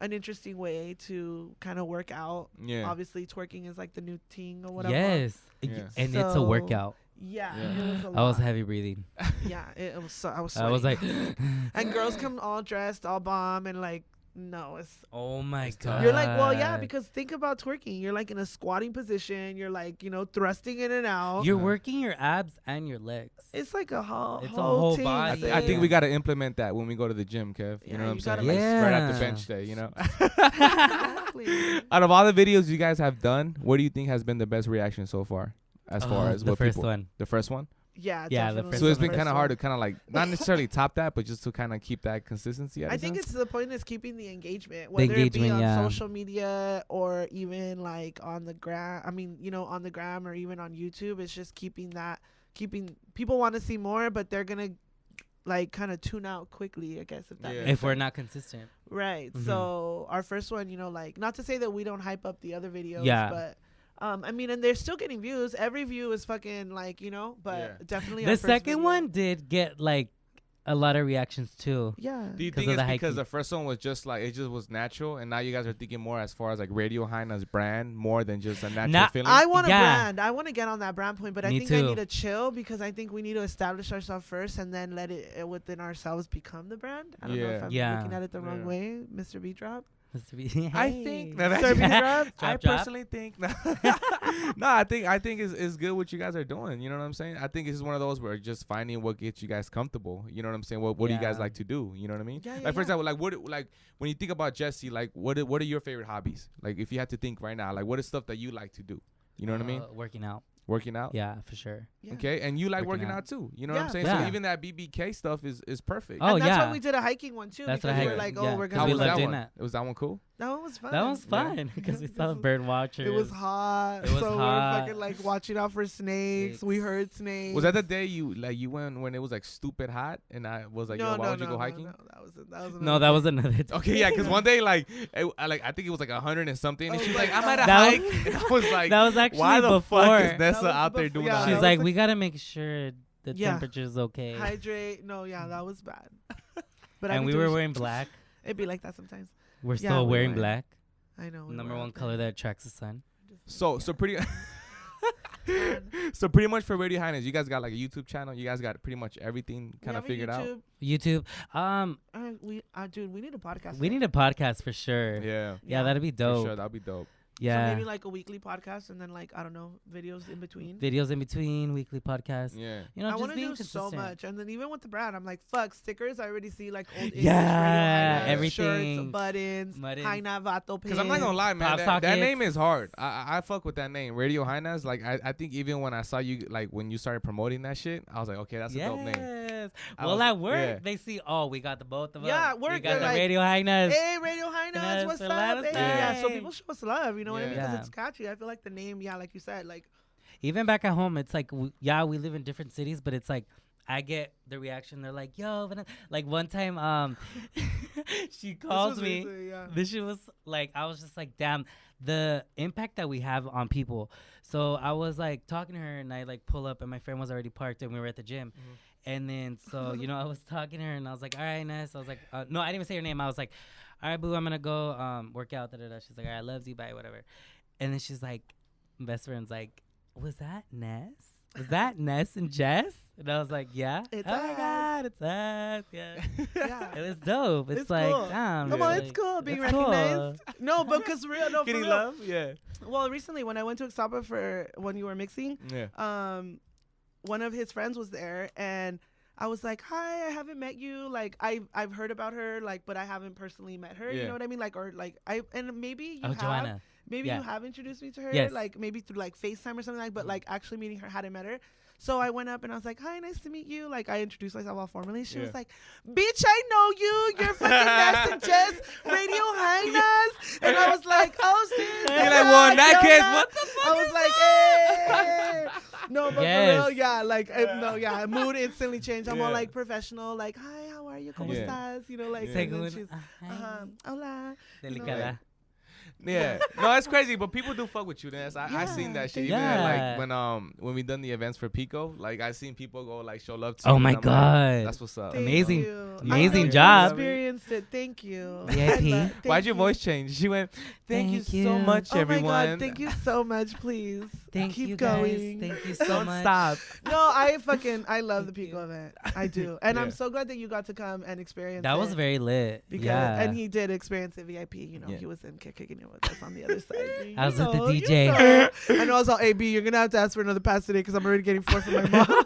an interesting way to kind of work out. Yeah. Obviously, twerking is like the new thing or whatever. Yes, Yeah. and it's a So, workout. Yeah, Yeah. it was a I was lot. heavy breathing. Yeah, it was. So, I was. I was like, sweating. And girls come all dressed, all bomb, and like, no, it's. oh my It's god. tough. You're like, well, yeah, because think about twerking. You're like in a squatting position. You're like, thrusting in and out. you're working your abs and your legs. It's like a whole. It's a whole team body. thing. I think we got to implement that when we go to the gym, Kev. You Yeah, know what I'm you saying? gotta, Like, like, right at the Yeah. bench day, you know? Exactly. Out of all the videos you guys have done, what do you think has been the best reaction so far? As far as the what first people, one. The first one? Yeah, Yeah, the definitely. first So it's one. been kind of hard to kind of like, not necessarily top that, but just to kind of keep that consistency. I think it's the point is keeping the engagement, The whether it be engagement, on yeah. social media or even like on the gram. I mean, on the gram or even on YouTube. It's just keeping people want to see more, but they're gonna like kind of tune out quickly, I guess, if that Yeah. makes If we're sense. not consistent. Right. Mhm. So our first one, like, not to say that we don't hype up the other videos, Yeah. but I mean, and they're still getting views. Every view is fucking like, but Yeah. definitely The our first second video. one did get like a lot of reactions too. Yeah. Do you 'Cause think of it's the because hiking. the first one was just like it just was natural, and now you guys are thinking more as far as like Radio Hynas brand more than just a natural Nah, feeling? I want a Yeah. brand. I want to get on that brand point, but I Me think I too. need to chill because I think we need to establish ourselves first and then let it within ourselves become the brand. I don't know if Yeah. I'm Yeah. looking at it the wrong Yeah. way, Mr. Beatdrop. I think that Mr. Beatdrop. I Drop, drop. personally think no, I think it's good what you guys are doing. You know what I'm saying? I think it's one of those where just finding what gets you guys comfortable. You know what I'm saying? What do you guys Yeah. like to do? You know what I mean? Yeah, yeah, Like for yeah. example, like when you think about Jesse, like what are your favorite hobbies? Like if you had to think right now, like what is stuff that you like to do? You know what I mean? Working out. Working out. Yeah, for sure. Yeah. Okay, and you like Working working out. out too. You know what I'm Yeah. saying? Yeah. So even that BBK stuff is perfect. Oh, And that's yeah. why we did a hiking one too. That's because what I we were hiking. like, oh, Yeah. we're Because How gonna we was do loved that doing one? that. Was that one cool? That one was fun. That was Yeah. fun because we This saw was- bird watchers. It was hot. It was so we hot. were fucking like watching out for snakes. We heard snakes. Was that the day you went when it was like stupid hot and I was like, yo, why would you go hiking? No, that was No, that was another. Okay, yeah, because one day like I think it was like 100 and something, and Oh she's my like, I'm God. at a That hike, was- and I was like, that was actually why the before. fuck is That Nessa was out there before- doing yeah, that? that She's was like, like- we gotta make sure the Yeah. temperature's okay. hydrate. No, yeah, that was bad. But And be we doing were shit. wearing black. It'd be like that sometimes. We're Yeah, still we wearing were. black. I know. we Number were one out color there. that attracts the sun. So pretty. So pretty much for Radio Hynas, you guys got like a YouTube channel. You guys got pretty much everything We kind of have a figured out. YouTube. YouTube. Dude, we need a podcast. We need a podcast for sure. Yeah, Yeah, that'd be for dope. sure, that'd be dope. Yeah. So maybe like a weekly podcast and then like I don't know videos in between. Videos in between, weekly podcast. Yeah. You know, I just want to being do so consistent. much, and then even with the brand, I'm like, fuck stickers. I already see like old English Yeah, Radio Hynas, everything. shirts, buttons, Buttons. Hyna Vato pins. Because I'm not gonna lie, man, Pop that sockets. name is hard. I fuck with that name, Radio Hynas. Like I think even when I saw you, like when you started promoting that shit, I was like, okay, that's a dope name. Yes. I Well, was- at work, yeah. they see, oh, we got the both of them. Yeah, at We work, got they're the like, Radio Hynas. Hey, Radio Hynas, Yes, what's so up? let us Hey, know. yeah, so people show us love, you know what I mean? Yeah. Because Yeah. it's catchy. I feel like the name, yeah, like you said, like Even back at home, it's like, we live in different cities, but it's like, I get the reaction. They're like, yo, like one time, she calls me. recently, yeah. This shit was like, I was just like, damn, the impact that we have on people. So I was like talking to her, and I like pull up, and my friend was already parked, and we were at the gym. And then, so, you know, I was talking to her, and I was like, all right, Ness. I was like, no, I didn't even say her name. I was like, all right, boo, I'm going to go work out. Da-da-da. She's like, all right, loves you, bye, whatever. And then she's like, best friend's like, was that Ness? Was that Ness and Jess? And I was like, yeah. It's oh, my us. God, it's us. Yeah. Yeah. It was dope. It's like, cool. damn. Come on, Yeah. it's cool being It's cool. recognized. No, but because real, no, for Getting real. love, yeah, Well, recently when I went to Ixtapa for when you were mixing, yeah. one of his friends was there, and I was like, hi, I haven't met you. Like, I've heard about her, like, but I haven't personally met her. You Yeah. know what I mean? Like, or like, and maybe you Oh, have. Joanna. Maybe Yeah. you have introduced me to her, Yes. like maybe through like FaceTime or something like. But like actually meeting her, hadn't met her. So I went up and I was like, "Hi, nice to meet you." Like I introduced myself all formally. She Yeah. was like, "Bitch, I know you. You're fucking Ness and Jess, Radio Hynas." And I was like, "Oh, sis." You're like, well, in that case, what the fuck? I was like, "Hey." No, but Yes. for real, yeah. Like, no, yeah. Mood instantly changed. I'm all Yeah. like professional. Like, "Hi, how are you? ¿Cómo Yeah. estás?" You know, like. Yeah. And then Según, she's, ay, hola. delicada. Yeah, no, that's crazy. But people do fuck with you, Ness. I seen that shit. Even at, Yeah. like when we done the events for Pico, like I seen people go like show love to. Oh you, my and I'm like, God. that's what's up. Thank Amazing- you. amazing I know job. You experienced it. Thank you. VIP. Thank Why'd your you. voice change? She went, "Thank you Thank so you. much, Oh everyone." my God! Thank you so much. Please Thank keep you going. guys. Thank you so Don't much. stop. No, I love the Thank Pico you. event. I do, and Yeah. I'm so glad that you got to come and experience. That was it very lit. because Yeah. and he did experience it VIP. You know, Yeah. he was in kicking it with us on the other side. I was with the You DJ. know. And I was all, "AB, you're gonna have to ask for another pass today because I'm already getting four from my mom."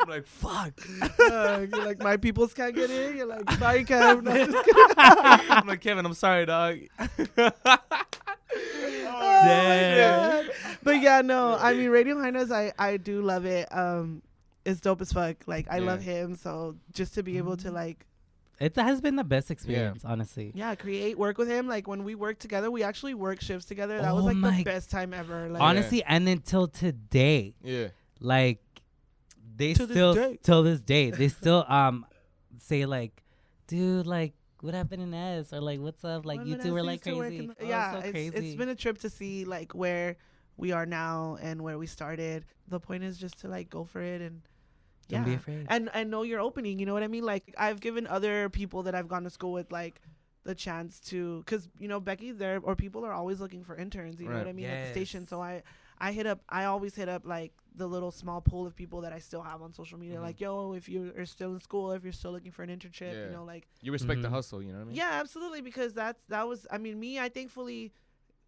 I'm like, fuck. You're like, "My peoples can't get in." You're like, "Sorry, Kev." No, I'm just kidding. I'm like, Kevin, I'm sorry, dog. Oh my God. But yeah, no, I mean Radio Hynas, I do love it. It's dope as fuck. Like I love him, so just to be able to like It has been the best experience, honestly. create work with him. Like when we work together, we actually work shifts together. That was Oh like my- the best time ever. Like Honestly, and until today, Yeah. like they To this still day. till this day they still say like, dude, like what happened in S, or like what's up, like when you did two I were see like you two work crazy. in the- Oh, yeah, so it's crazy. been a trip to see like where we are now and where we started. The point is just to like go for it and Don't be afraid. And know your opening. You know what I mean? Like, I've given other people that I've gone to school with, like, the chance to, because, you know, Becky's there, or people are always looking for interns. You know what I mean? At the station. So I always hit up, like, the little small pool of people that I still have on social media. Like, yo, if you are still in school, if you're still looking for an internship, you know, like. You respect the hustle, you know what I mean? Yeah, absolutely. Because that was, I mean, I thankfully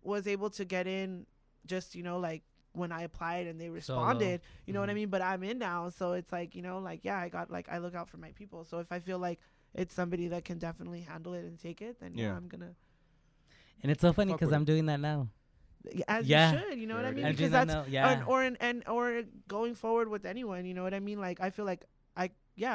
was able to get in just, you know, like, when I applied and they responded, you know what I mean? But I'm in now. So it's like, you know, like, yeah, I look out for my people. So if I feel like it's somebody that can definitely handle it and take it, then I'm going to. And it's so funny because I'm doing that now. As you should, you know what I mean? Because that's, or going forward with anyone, you know what I mean? Like, I feel like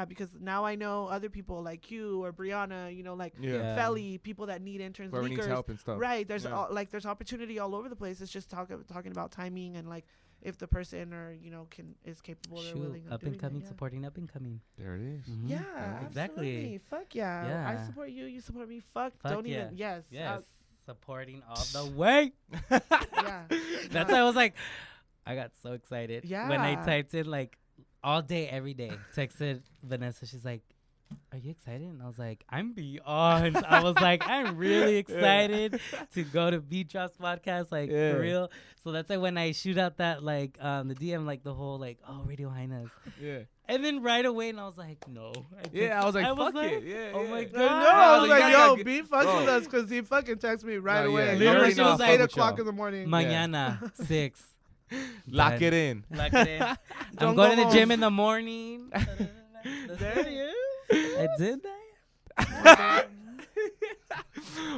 because now I know other people like you or Brianna, you know, like Felly, people that need interns, whoever needs help and stuff. Right. There's there's opportunity all over the place. It's just talking about timing and like if the person or, you know, is capable or willing of up and coming, supporting up and coming. There it is. Mm-hmm. Yeah, exactly. Fuck yeah. I support you. You support me. Fuck don't even. Yes. Supporting all the way. Yeah. That's why I was like, I got so excited. Yeah. When I typed in like all day, every day, texted Vanessa. She's like, are you excited? And I was like, I'm beyond. I was like, I'm really excited to go to Beatdrop's podcast, like for real. So that's like when I shoot out that like the DM, like the whole like, oh, Radio Hynas. Yeah. And then right away, and I was like, no. I was like, fuck it. Yeah. Oh my god. No, I was like, yo, B fucks with us because he fucking texted me right away. Literally, it was 8 o'clock in the morning. Mañana, 6. Lock it in. I'm going to the gym in the morning. There he is. I did that.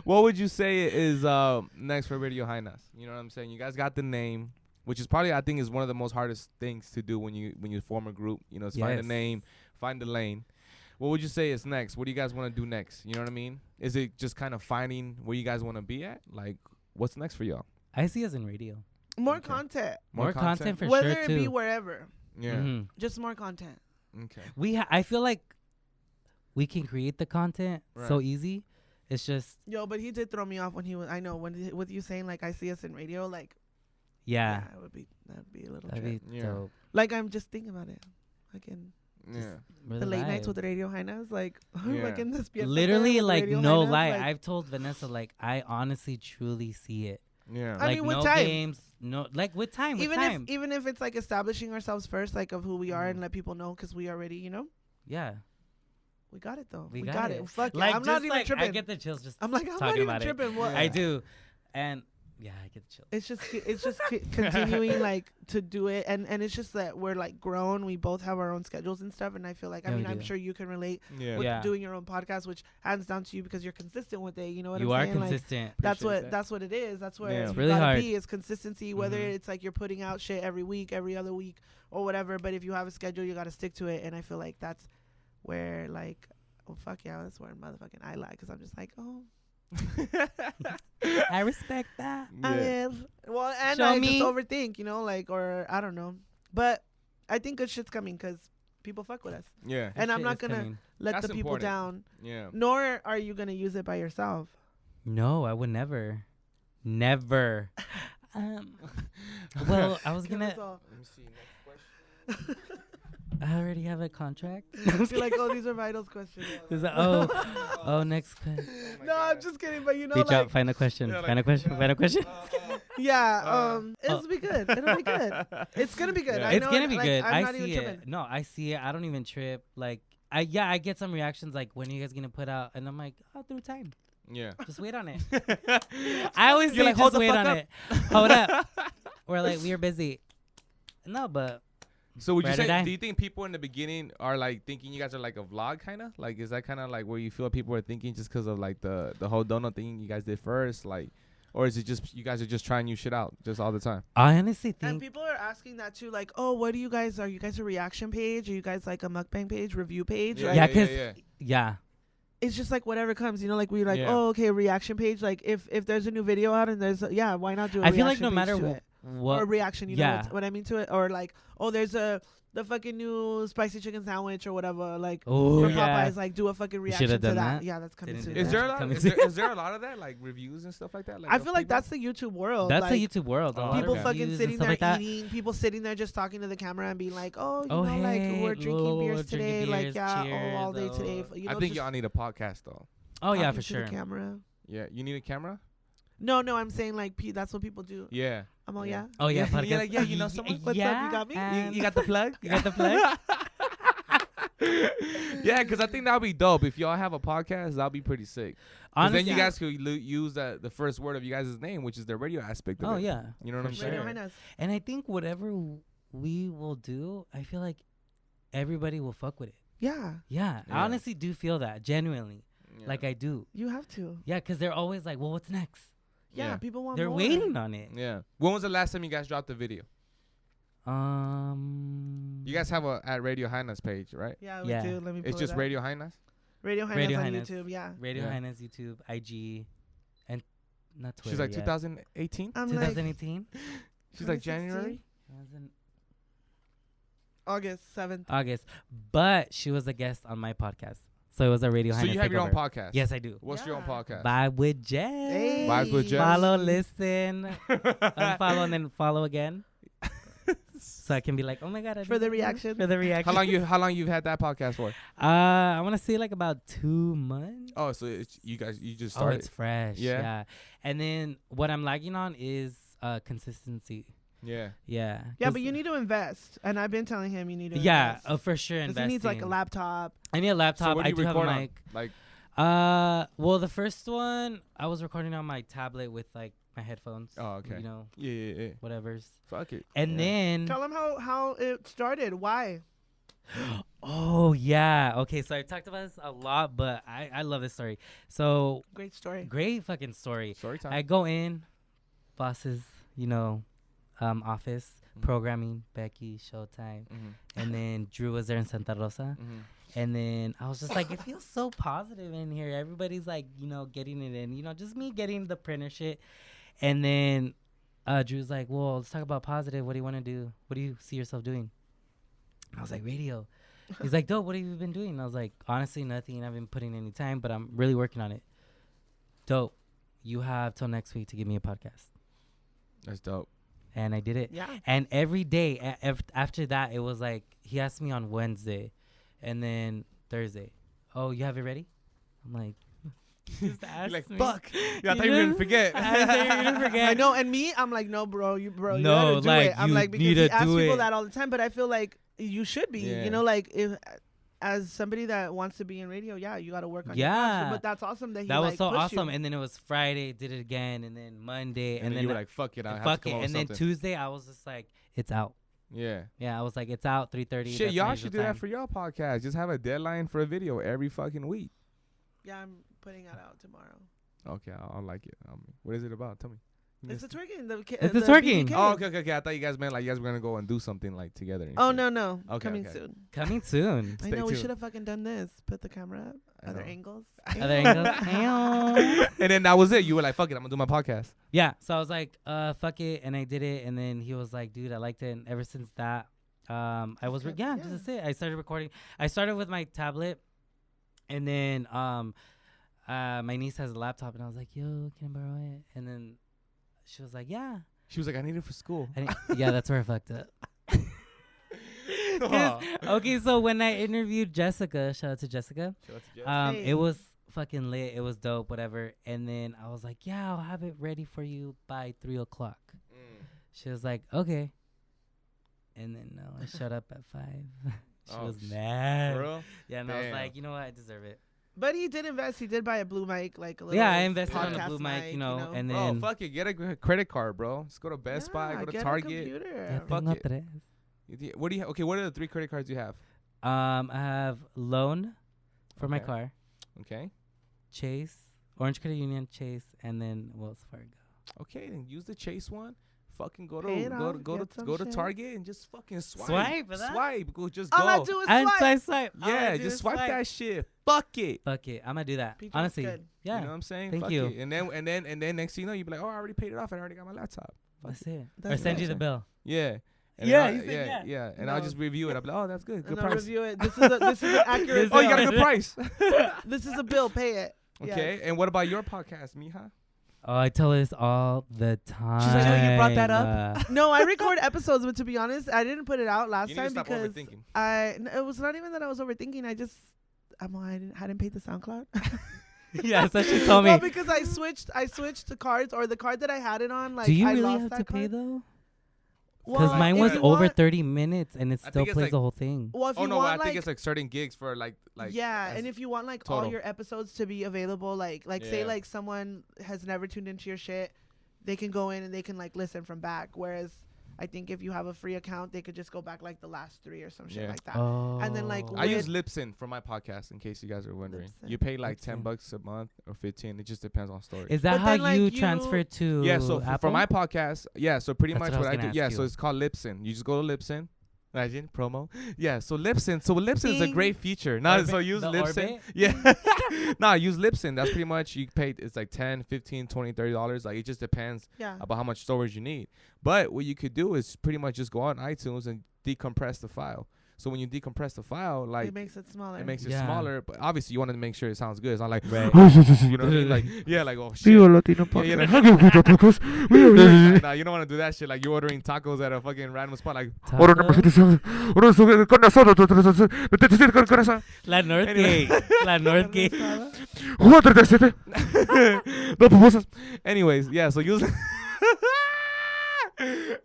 What would you say is next for Radio Hynas? You know what I'm saying? You guys got the name, which is probably, I think, is one of the most hardest things to do when you form a group. You know, is find a name, find the lane. What would you say is next? What do you guys want to do next? You know what I mean? Is it just kind of finding where you guys want to be at? Like, what's next for y'all? I see us in radio. More content. More content for Whether sure, it be wherever. Yeah. Mm-hmm. Just more content. Okay. I feel like we can create the content so easy. It's just. Yo, but he did throw me off when he was. I know with you saying like I see us in radio, like. Yeah. That'd be a little. That'd be dope. Like I'm just thinking about it. Like in. Yeah. The late nights with the Radio Hynas, like in this. Literally, like no lie. Like, I've told Vanessa, like I honestly, truly see it. Yeah. I mean, with no time. Games, no, like with time. Even if it's like establishing ourselves first, like of who we are, and let people know because we already, you know. Yeah. We got it though. We got it. Fuck like, yeah. I'm not even tripping. I get the chills just. I'm like, I'm not even tripping. What? I do, and yeah, I get the chills. It's just continuing like to do it, and it's just that we're like grown. We both have our own schedules and stuff, and I feel like I mean I'm sure you can relate with doing your own podcast, which hands down to you because you're consistent with it. You know what I'm saying? You are consistent. Like, that's what it is. That's what it's really hard. Be is consistency. Whether it's like you're putting out shit every week, every other week, or whatever. But if you have a schedule, you got to stick to it. And I feel like that's where like, oh fuck yeah, that's where motherfucking I lie because I'm just like, oh. I respect that. Yeah. I mean, well, and Show I me. just overthink, you know, like, or I don't know. But I think good shit's coming because people fuck with us. Yeah. And I'm not going to let That's the people important. down. Yeah. Nor are you going to use it by yourself. No, I would never. Never. Well, I was going to. Let me see. Next question. I already have a contract. I feel like, oh, these are Vitals questions. Next question. No, I'm just kidding. But you know, Beatdrop, final question. Final question. Yeah, it'll be good. It'll be good. It's gonna be good. Yeah. It's gonna be like, good. I'm I see it. tripping. No, I see it. I don't even trip. Like, I get some reactions like, when are you guys gonna put out? And I'm like, oh, through time. Yeah. Just wait on it. I always say, like, just wait on it. Hold up. We're like, we are busy. No, but. So would you say, do you think people in the beginning are like thinking you guys are like a vlog kind of? Like, is that kind of like where you feel people are thinking just because of like the whole donut thing you guys did first? Like, or is it just you guys are just trying new shit out just all the time? I honestly think. And people are asking that too, like, oh, what are you guys? Are you guys a reaction page? Are you guys like a mukbang page, review page? Yeah, because it's just like whatever comes, you know, like we like, oh, okay, reaction page. Like if there's a new video out and there's why not do a I feel like reaction no page matter to it? what or reaction, you know what I mean to it, or like, oh, there's a the fucking new spicy chicken sandwich or whatever, like Oh, from yeah. Popeyes, like do a fucking You reaction should've to done that. that. Yeah, that's coming Didn't soon. do Is that. there a lot? Coming Is there a lot of that, like reviews and stuff like that? Like I of feel like people? that's the YouTube world. That's like, the YouTube world. A lot people of okay. fucking reviews and sitting stuff there like that. eating. People sitting there just talking to the camera and being like, "Oh, you Oh, know, like hey, we're drinking we're beers drinking today. Like, beers, yeah, cheers, all day today." oh. You know, I think just y'all need a podcast though. Oh yeah, talking for to the sure. camera. Yeah, you need a camera. No, I'm saying like that's what people do. Yeah. I'm all Yeah. yeah. Oh yeah, Yeah, podcast. yeah, like, yeah, you know someone? What's up? You got me? You got the plug? You got the plug? Yeah, because I think that would be dope. If y'all have a podcast, that'll be pretty sick. 'Cause Honestly, then you guys could use the first word of you guys' name, which is the radio aspect of oh it. yeah, You know what I'm for Radio saying? sure. Hynas. And I think whatever we will do, I feel like everybody will fuck with it. Yeah, Yeah, Yeah. I honestly do feel that genuinely. Yeah. Like I do. you have to. Yeah, because they're always like, well, what's next? Yeah, Yeah. people want They're more. waiting on it. Yeah. When was the last time you guys dropped a video? You guys have a at Radio Hynas page, right? Yeah, we Yeah. do. Let me. It's pull just it up. Radio Hynas. Radio Hynas Radio on Hynas. YouTube. Yeah. Radio Yeah. Hynas, YouTube, IG, and not Twitter. She's like yet. 2018. I'm like 2018. She's like 2016? January. August 7th. August, but she was a guest on my podcast, so it was a Radio So Hynas you have your own takeover. podcast. Yes, I do. What's your own Yeah. podcast? Vibe with Jess. Hey. Vibes with Jess. Follow, listen, unfollow, and then follow again. So I can be like, oh my god, I For did the it. reaction. For the reaction. How long you've had that podcast for? I want to say like about 2 months. Oh, so you just Oh, started. it's fresh. Yeah. Yeah. And then what I'm lagging on is consistency. Yeah. Yeah. Yeah, 'Cause- but you need to invest. And I've been telling him you need to Yeah, invest. for sure. 'Cause Investing. he needs like a laptop. I need a laptop. So what do I you do have a record on? mic. Like, Well, the first one I was recording on my tablet with like my headphones. oh, okay. You know, Yeah. whatever's. Fuck it. And Yeah. then, Tell him how it started. Why? oh yeah, okay. So I talked about this a lot, but I love this story. So Great story. great fucking story. Story time. I go in, bosses, office, Mhm. programming, Becky, Showtime, Mhm. and then Drew was there in Santa Rosa. Mhm. And then I was just like, it feels so positive in here. Everybody's like, getting it in, just me getting the printer shit. And then Drew's like, well, let's talk about positive. What do you want to do? What do you see yourself doing? And I was like, radio. He's like, dope, what have you been doing? And I was like, honestly, nothing. I haven't been putting any time, but I'm really working on it. Dope. You have till next week to give me a podcast. That's dope. And I did it. Yeah. And every day after that, it was like, he asked me on Wednesday and then Thursday. Oh, you have it ready? I'm like, just ask You're like, me. fuck. Yeah, I thought you were gonna forget. I thought you were gonna forget. I know, and me, I'm like, no, bro, you No, gotta do like, it. I'm you like, because need he to asks do people it. that all the time, but I feel like you should be. Yeah. Like if as somebody that wants to be in radio, yeah, you got to work on your Yeah. craft. But that's awesome that he That was like, so pushed awesome. you. And then it was Friday, did it again, and then Monday, and then you were like, fuck it. I have fuck to it. come up And with then something. Tuesday, I was just like, it's out. Yeah. Yeah, I was like, it's out 3:30. Shit, y'all should do that for y'all podcast. Just have a deadline for a video every fucking week. Yeah, I'm putting it out tomorrow. Okay, I'll like it. What is it about? Tell me. It's the twerking. It's the twerking. BBK. Oh, okay. I thought you guys meant like you guys were gonna go and do something like together. and Oh shit. no. Okay, Coming okay. soon. Coming soon. I Stay know we tuned. should have fucking done this. Put the camera up. I Other know. angles. Other angles. Ew. And then that was it. You were like, fuck it, I'm gonna do my podcast. Yeah, so I was like, fuck it, and I did it, and then he was like, dude, I liked it, and ever since that, I was, kept- yeah, yeah. just it. I started recording. I started with my tablet, and then, my niece has a laptop, and I was like, yo, can I borrow it? And then she was like, yeah. She was like, I need it for school. Yeah, that's where I fucked up. 'Cause- okay, so when I interviewed Jessica, shout out to Jessica, Shout out to Jess. Hey. it was fucking lit. It was dope, whatever. And then I was like, yeah, I'll have it ready for you by 3:00. She was like, okay. And then no, I shut up at 5. She Oh, was sh- mad. For real? Yeah, and I was Damn. like, you know what? I deserve it. But he did invest. He did buy a blue mic, like a little. Yeah, I invested on a podcast blue mic, mic, and Bro, then. fuck it. Get a credit card, bro. Just go to Best Buy, go to get Target. A computer. Ya fuck tengo it. tres. What do you? Okay, what are the 3 credit cards you have? I have Loan for my Okay. car, Okay. Chase, Orange Credit Union, Chase, and then Wells Fargo. Okay, then use the Chase one. Fucking go Pay to it go off, to go get to some go to shit. Target and just fucking swipe. Swipe for that? Swipe. Go just All I go. do is And swipe. swipe. All I Yeah, do just is swipe that shit. Fuck it. Fuck it. I'm gonna do that. Beatdrop's Honestly. good. Yeah. You know what I'm saying? Thank Fuck you. it. And then next thing you know, you be like, oh, I already paid it off. I already got my laptop. Fuck That's it. it. That's Or send what you the I'm bill. Yeah. And Yeah, then he said yeah. And No. I'll just review it. I'll be like, oh, that's good. Good And I'll price. review it. This is an accurate. Oh, you got a bill. good price. This is a bill. Pay it. Okay. Yes. And what about your podcast, Mija? Oh, I tell this all the time. She's like, oh, you brought that up? No, I record episodes, but to be honest, I didn't put it out last You need to time stop because overthinking. it was not even that I was overthinking. I hadn't paid the SoundCloud. Yeah, so she told me. Well, because I switched the cards, or the card that I had it on. Like, Do you I really lost have that to pay card. though? Well, Because mine if was you over want- 30 minutes and it I still think it's plays like- the whole thing. Well, if Oh you no, want I think like it's like certain gigs for like yeah, as and if you want like all total. your episodes to be available, like say Yeah. like someone has never tuned into your shit, they can go in and they can like listen from back. Whereas I think if you have a free account, they could just go back like the last 3 or some shit Yeah. like that. Oh. And then, like, I use with- Libsyn for my podcast in case you guys are wondering. Libsyn. You pay like Libsyn. $10 a month or 15. It just depends on story. Is that But how then, like, you you- transfer to Yeah, so for Apple? my podcast, so pretty That's much what I was what I gonna do. Yeah, ask so you. it's called Libsyn. You just go to Libsyn. Imagine promo. Yeah, so Libsyn. So Libsyn is a Ding. great feature. Now, Orbit? so use The Libsyn. Orbit? Yeah. No, use Libsyn. That's pretty much you pay. It's like $10, $15, $20, $30. Like it just depends Yeah. about how much storage you need. But what you could do is pretty much just go on iTunes and decompress the file. So when you decompress the file, like It makes it smaller. it makes it Yeah. smaller, but obviously you want to make sure it sounds good. It's not like Right. you know what I mean? Like like oh shit. Latino Yeah, podcast. nah, nah, you don't want to do that shit. Like you're ordering tacos at a fucking random spot. Like La North Anyway. Gate. La North Gate. anyways, yeah. So use.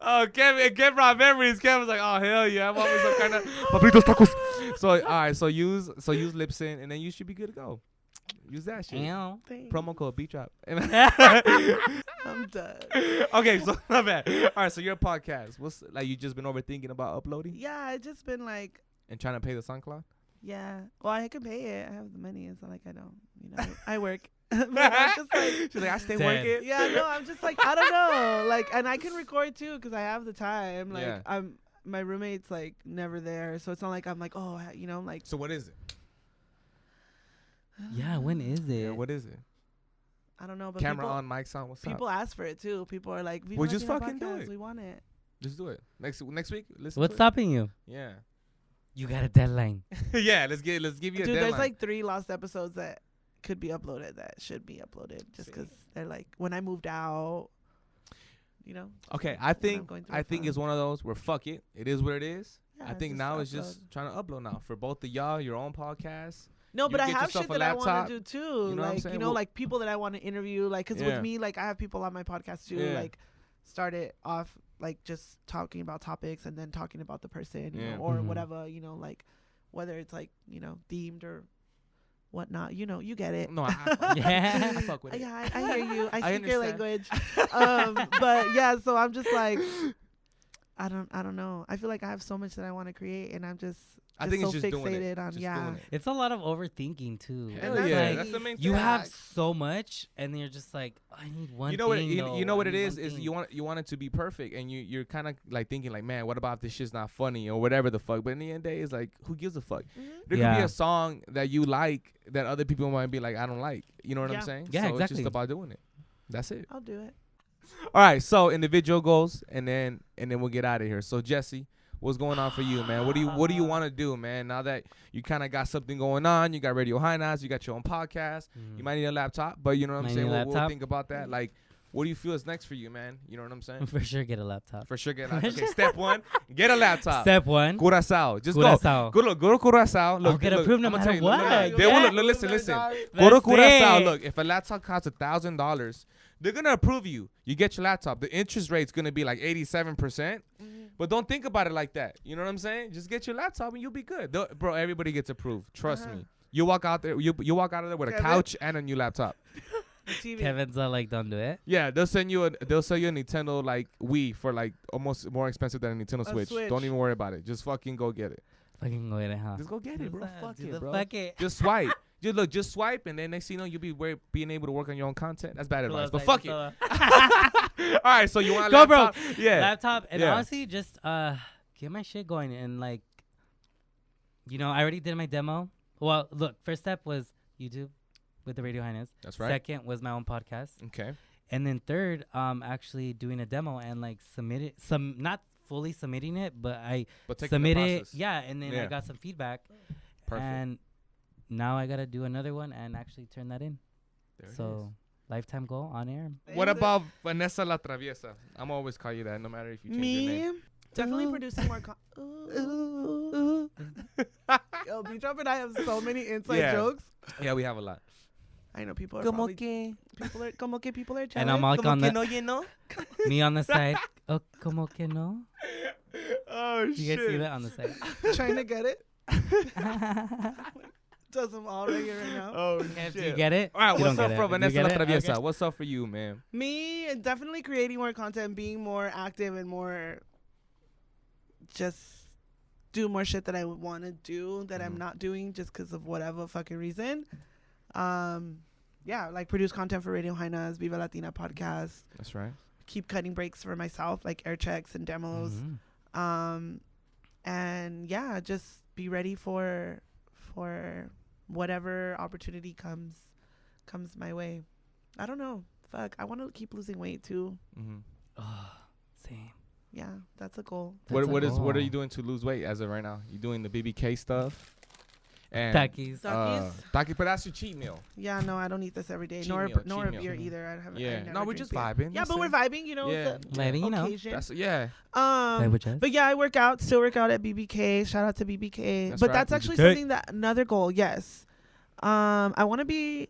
Oh, Kevin brought memories. Kevin's like, oh hell yeah, I'm always some kind of papitos tacos. So all right, so use Libsyn, and then you should be good to go. Use that shit. Ew. Thanks. Promo code Beatdrop. I'm done. Okay, so not bad. All right, so your podcast. What's like you just been overthinking about uploading Yeah, I just been like, and trying to pay the SoundCloud? yeah. Well, I can pay it. I have the money. It's not like I don't. You know, I work. But I'm just like, She's like, I stay Dead. working. yeah, no, I'm just like, I don't know. Like, and I can record too because I have the time. Like, Yeah. my roommate's like never there, so it's not like I'm like, oh, you know, like. So what is it? Yeah, when is it? Yeah, what is it? I don't know, but Camera people, on, mics on. What's people up? ask for it too. People are like, "Viva Well, just Latina fucking do podcast, it. We want it. Just do it next week. Listen. What's to stopping you? It. Yeah. You got a deadline. Yeah. Let's give you a Dude, deadline. there's like 3 lost episodes that could be uploaded that should be uploaded just because they're like when I moved out, you know. Okay, I I'm think going through a it's phase. one of those where fuck it. It is what it is. Yeah, I think just now it's upload. just trying to upload now for both of y'all, your own podcast. No, You but I get have yourself shit a that I want laptop, to do too. you know what I'm Like, saying? you know, Well- like people that I want to interview. Like, because Yeah. with me, like I have people on my podcast too. Yeah. Like, started off like just talking about topics and then talking about the person, you Yeah. know, or Mhm. whatever, you know, like whether it's like, you know, themed or whatnot. You know, you get it. No, I Yeah. I fuck with it. Yeah, I hear you. I I speak your understand. language. But yeah, so I'm just like, I don't know. I feel like I have so much that I want to create, and I'm just I think so it's just doing fixated it. on Just yeah. doing it. It's a lot of overthinking too. Hell that's yeah, like- that's the main You thing. have so much, and then you're just like, I need one. You know what? thing, You though. know what I it need is? one Is thing. you want it to be perfect, and you're kind of like thinking like, man, what about this shit's not funny or whatever the fuck? But in the end of the day, it's like, who gives a fuck? Mhm. There could be Yeah. a song that you like that other people might be like, I don't like. You know what Yeah. I'm saying? Yeah, so It's exactly. just about doing it. That's it. I'll do it. All right. So individual goals, and then we'll get out of here. So Jesse, what's going on for you, man? What do you want to do, man? Now that you kind of got something going on, you got Radio Hynas, you got your own podcast. Mm. You might need a laptop, but you know what I'm Might saying. need a We'll laptop. think about that. Like, what do you feel is next for you, man? You know what I'm saying? For sure, get a laptop. For sure, get a laptop. Okay, step 1, get a laptop. Step 1. Curacao, just Curaçao. go. Go to Curacao. Look, I'll get look, approved no I'ma matter tell you, what. look, they will Yeah. look, listen. Go to That's Curacao. it. Look, if a laptop costs $1,000, they're gonna approve you. You get your laptop. The interest rate's gonna be like 87%. But don't think about it like that. You know what I'm saying? Just get your laptop and you'll be good. Bro, everybody gets approved. Trust me. You walk out there. You walk out of there with a Kevin? couch and a new laptop. The TV. Kevin's like, don't do it. Yeah, they'll sell you a Nintendo like Wii for like almost more expensive than a Nintendo Switch. Switch. Don't even worry about it. Just fucking go get it. Fucking go in it, huh? Just go get it, bro. Fuck Do it, the bro. Fuck it. Just swipe. Just swipe, and then next thing you know, you'll be being able to work on your own content. That's bad advice, but fuck it. All right, so you want a Go, bro. laptop? Yeah. Laptop, and Yeah. honestly, just get my shit going, and like, you know, I already did my demo. Well, look, first step was YouTube with the Radio Hynas. That's right. Second was my own podcast, Okay. and then third, actually doing a demo and like submit it. Not fully submitting it, but I But take submitted it. Yeah, and then I Yeah. got some feedback. Perfect. And now I gotta do another one and actually turn that in. There it So lifetime goal on air. What about Vanessa La Traviesa? I'm always call you that, no matter if you change your name. Me? Definitely producing more. Yo, Beatdrop and I have so many inside jokes. Yeah, we have a lot. I know people are Como probably que, people are jealous. And I'm all como on que the no llenó? me on the side. Oh, como que no? Oh You guys see that on the side? trying to get it. Does them all right here right now. Oh Kev, do you shit. get it? All right, You what's don't up get for it. You Vanessa get La it? Traviesa? Okay. What's up for you, man? Me, definitely creating more content, being more active, and more just do more shit that I would want to do that I'm not doing just because of whatever fucking reason. Yeah, like produce content for Radio Hynas, Viva Latina podcast. That's right. Keep cutting breaks for myself, like air checks and demos. Mhm. And yeah, just be ready for whatever opportunity comes my way. I don't know. Fuck, I want to keep losing weight too. Mm-hmm. Oh, same. Yeah, that's a goal. What That's a are goal. you doing to lose weight as of right now? You doing the BBK stuff? And Takis. Takis? but that's your cheat meal. Yeah, no, I don't eat this every day. Cheat Nor meal, nor cheat a meal. beer either. I have. Yeah. I No, we're drink just beer. vibing. Yeah, but we're vibing. You know, Yeah. it's Vibing, you know. occasion. That's yeah. But yeah, I work out. Still work out at BBK. Shout out to BBK. That's but right, that's actually BBK. something that another goal. Yes. I want to be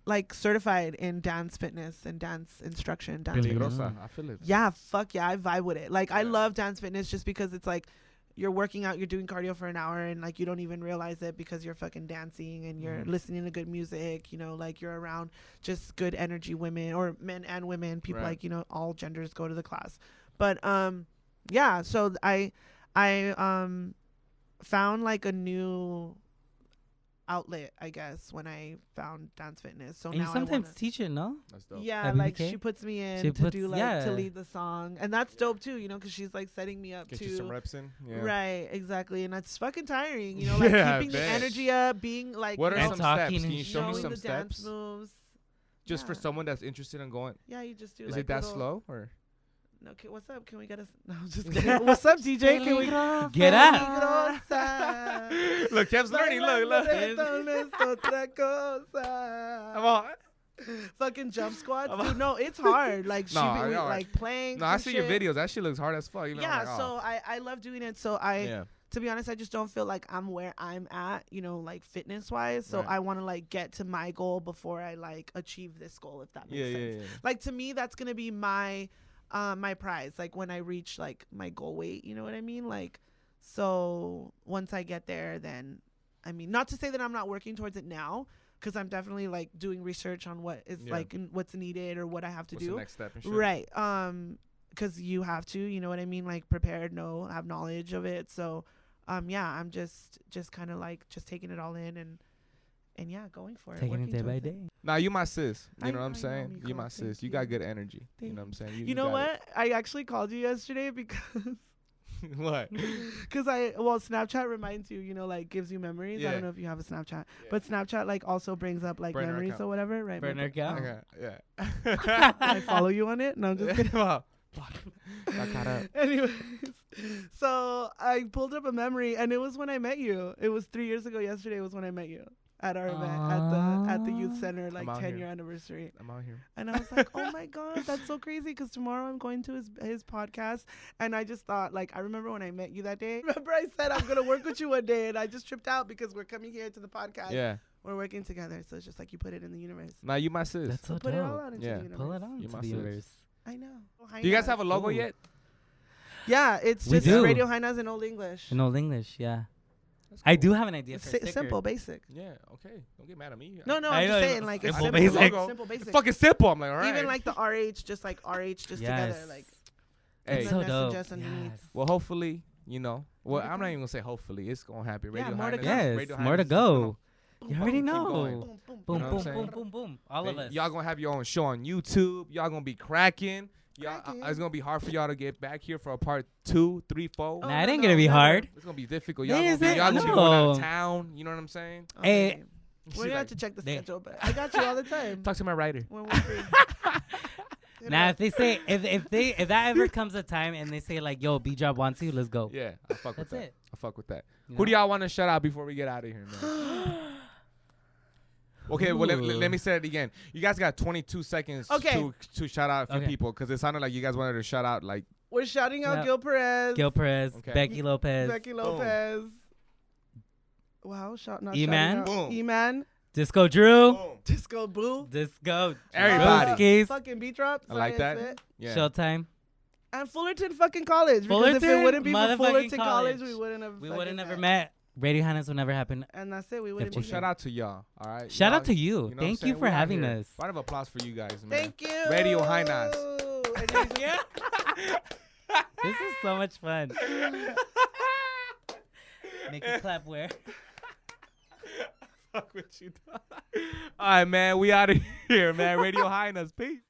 like certified in dance fitness and dance instruction. Dance Really? fitness. Peligrosa. I feel it. Yeah, fuck yeah, I vibe with it. Like I Yeah. love dance fitness just because it's like you're working out, you're doing cardio for an hour, and like you don't even realize it because you're fucking dancing and you're listening to good music. You know, like you're around just good energy women or men and women. People Right. like, you know, all genders go to the class. But yeah. So I found like a new outlet, I guess, when I found dance fitness. So And you now sometimes I wanna, teach it, no? That's dope. yeah, At like BBK? she puts me in She to puts- do like yeah. to lead the song, and that's dope too, you know, because she's like setting me up Get to you some reps in. Yeah. right, exactly, and that's fucking tiring, you know, like Yeah, I keeping the bet. energy up, being like, What you are know, some talking steps? Can and you show me knowing some the dance steps? moves. Just for Yeah. someone that's interested in going. Yeah, you just do. Is like it that little- slow or? No, okay, what's up? Can we get us? No, I'm just kidding. What's up, DJ? Can we Get up. Peligrosa. Look, Kev's learning. Look. Bailando reggaetón es otra cosa. Come on. Fucking jump squats, dude. No, it's hard. Like she No, be I know. like playing. No, I see your videos. That shit looks hard as fuck. Even Yeah, I'm like, so I love doing it. So to be honest, I just don't feel like I'm where I'm at, you know, like fitness wise. So Right. I want to like get to my goal before I like achieve this goal, if that makes sense. yeah. Like to me, that's gonna be my prize. Like when I reach like my goal weight, you know what I mean? Like, so once I get there, then I mean, not to say that I'm not working towards it now, because I'm definitely like doing research on what is like what's needed or what I have to What's do. the next step and shit? Right. Because you have to, you know what I mean? Like prepared, have knowledge of it. So, yeah, I'm just kind of like just taking it all in and yeah, going for it. Taking it working day by towards it. day. Nah, you my sis. You I know what I'm know, saying? Miko. You my Thank sis. You you. got good energy. You Thank know what I'm saying? You know got what? I actually called you yesterday because it. What? Snapchat reminds you, you know, like gives you memories. I Yeah. don't know if you have a Snapchat, but Snapchat like also brings up like Burner memories account. or whatever, right? Burner account. Okay, yeah. I follow you on it. No, I'm just kidding. Wow. Fuck. Got caught up. Anyways, so I pulled up a memory, and it was when I met you. It was 3 years ago. Yesterday was when I met you at our event at the youth center, like I'm out 10-year here. anniversary. I'm out here. And I was like, oh my god, that's so crazy, because tomorrow I'm going to his podcast. And I just thought, like, I remember when I met you that day. Remember I said I'm gonna work with you one day, and I just tripped out because we're coming here to the podcast. Yeah. We're working together, so it's just like you put it in the universe. Nah, you my sis. That's so Put it all dope. out into Yeah. the universe. Pull it on You to my the sis. universe. I know. Do you guys have a Hynas. logo Ooh. yet? Yeah, it's We just do. Radio Hynas in Old English. In Old English, yeah. That's I cool. do have an idea for a Si- sticker. simple, basic. Yeah, okay. Don't get mad at me. No, I I'm know, just saying, like, it's simple, simple, basic. simple, basic. It's fucking simple. I'm like, all right. Even like the RH, just like RH, just together, Yes. like. Hey. It's and so then dope. Nessa Jessie underneath. Yes. Well, hopefully, you know. Well, More to I'm not come. even gonna say hopefully. It's gonna happen. Yeah, Radio more to Hynas. come. Yes, Radio more Hynas to is go. Boom, You already boom, know. going. boom, boom, Boom, You know what boom, I'm saying? boom, boom, boom. All of us. Y'all gonna have your own show on YouTube. Y'all gonna be cracking. Y'all, Cracking. it's gonna be hard for y'all to get back here for a part 2, 3, 4. Oh, Nah, it no, ain't no, gonna be never. hard. It's gonna be difficult. Yeah, Y'all is gonna it? be going out No. of town. You know what I'm saying? Hey. Okay. We're She's gonna have like, to check the they- schedule, but I got you all the time talk to my writer. when we're free. Now, if they say if that ever comes a time and they say like, "Yo, Beatdrop wants you," let's go. Yeah, I fuck with That's that. it. I fuck with that. You Who know? do y'all want to shout out before we get out of here, man? Okay, well, let me say it again. You guys got 22 seconds to shout out a few people because it sounded like you guys wanted to shout out like. We're shouting out Gil Perez. Gil Perez, Okay. Becky Lopez, Wow, shouting E-Man. out Boom. E-Man. Disco Drew, Boom. Disco Boo. Disco, Everybody. Brewskis, Fucking Beatdrop. I like that. Yeah. Showtime. And Fullerton fucking College. Because if it Fullerton? wouldn't be for Motherfucking Fullerton College. College, we wouldn't have. We would have never met. Radio Hynas would never happen. And that's it. We wouldn't Well, be shout here. out to y'all. All right. Shout Y'all- out to you. know what I'm Thank saying? you for We out having here. us. Round of applause for you guys, man. Thank you. Radio Hynas. Yeah. This is so much fun. Make it clap where? Fuck with you. All right, man. We out of here, man. Radio Hynas. Peace.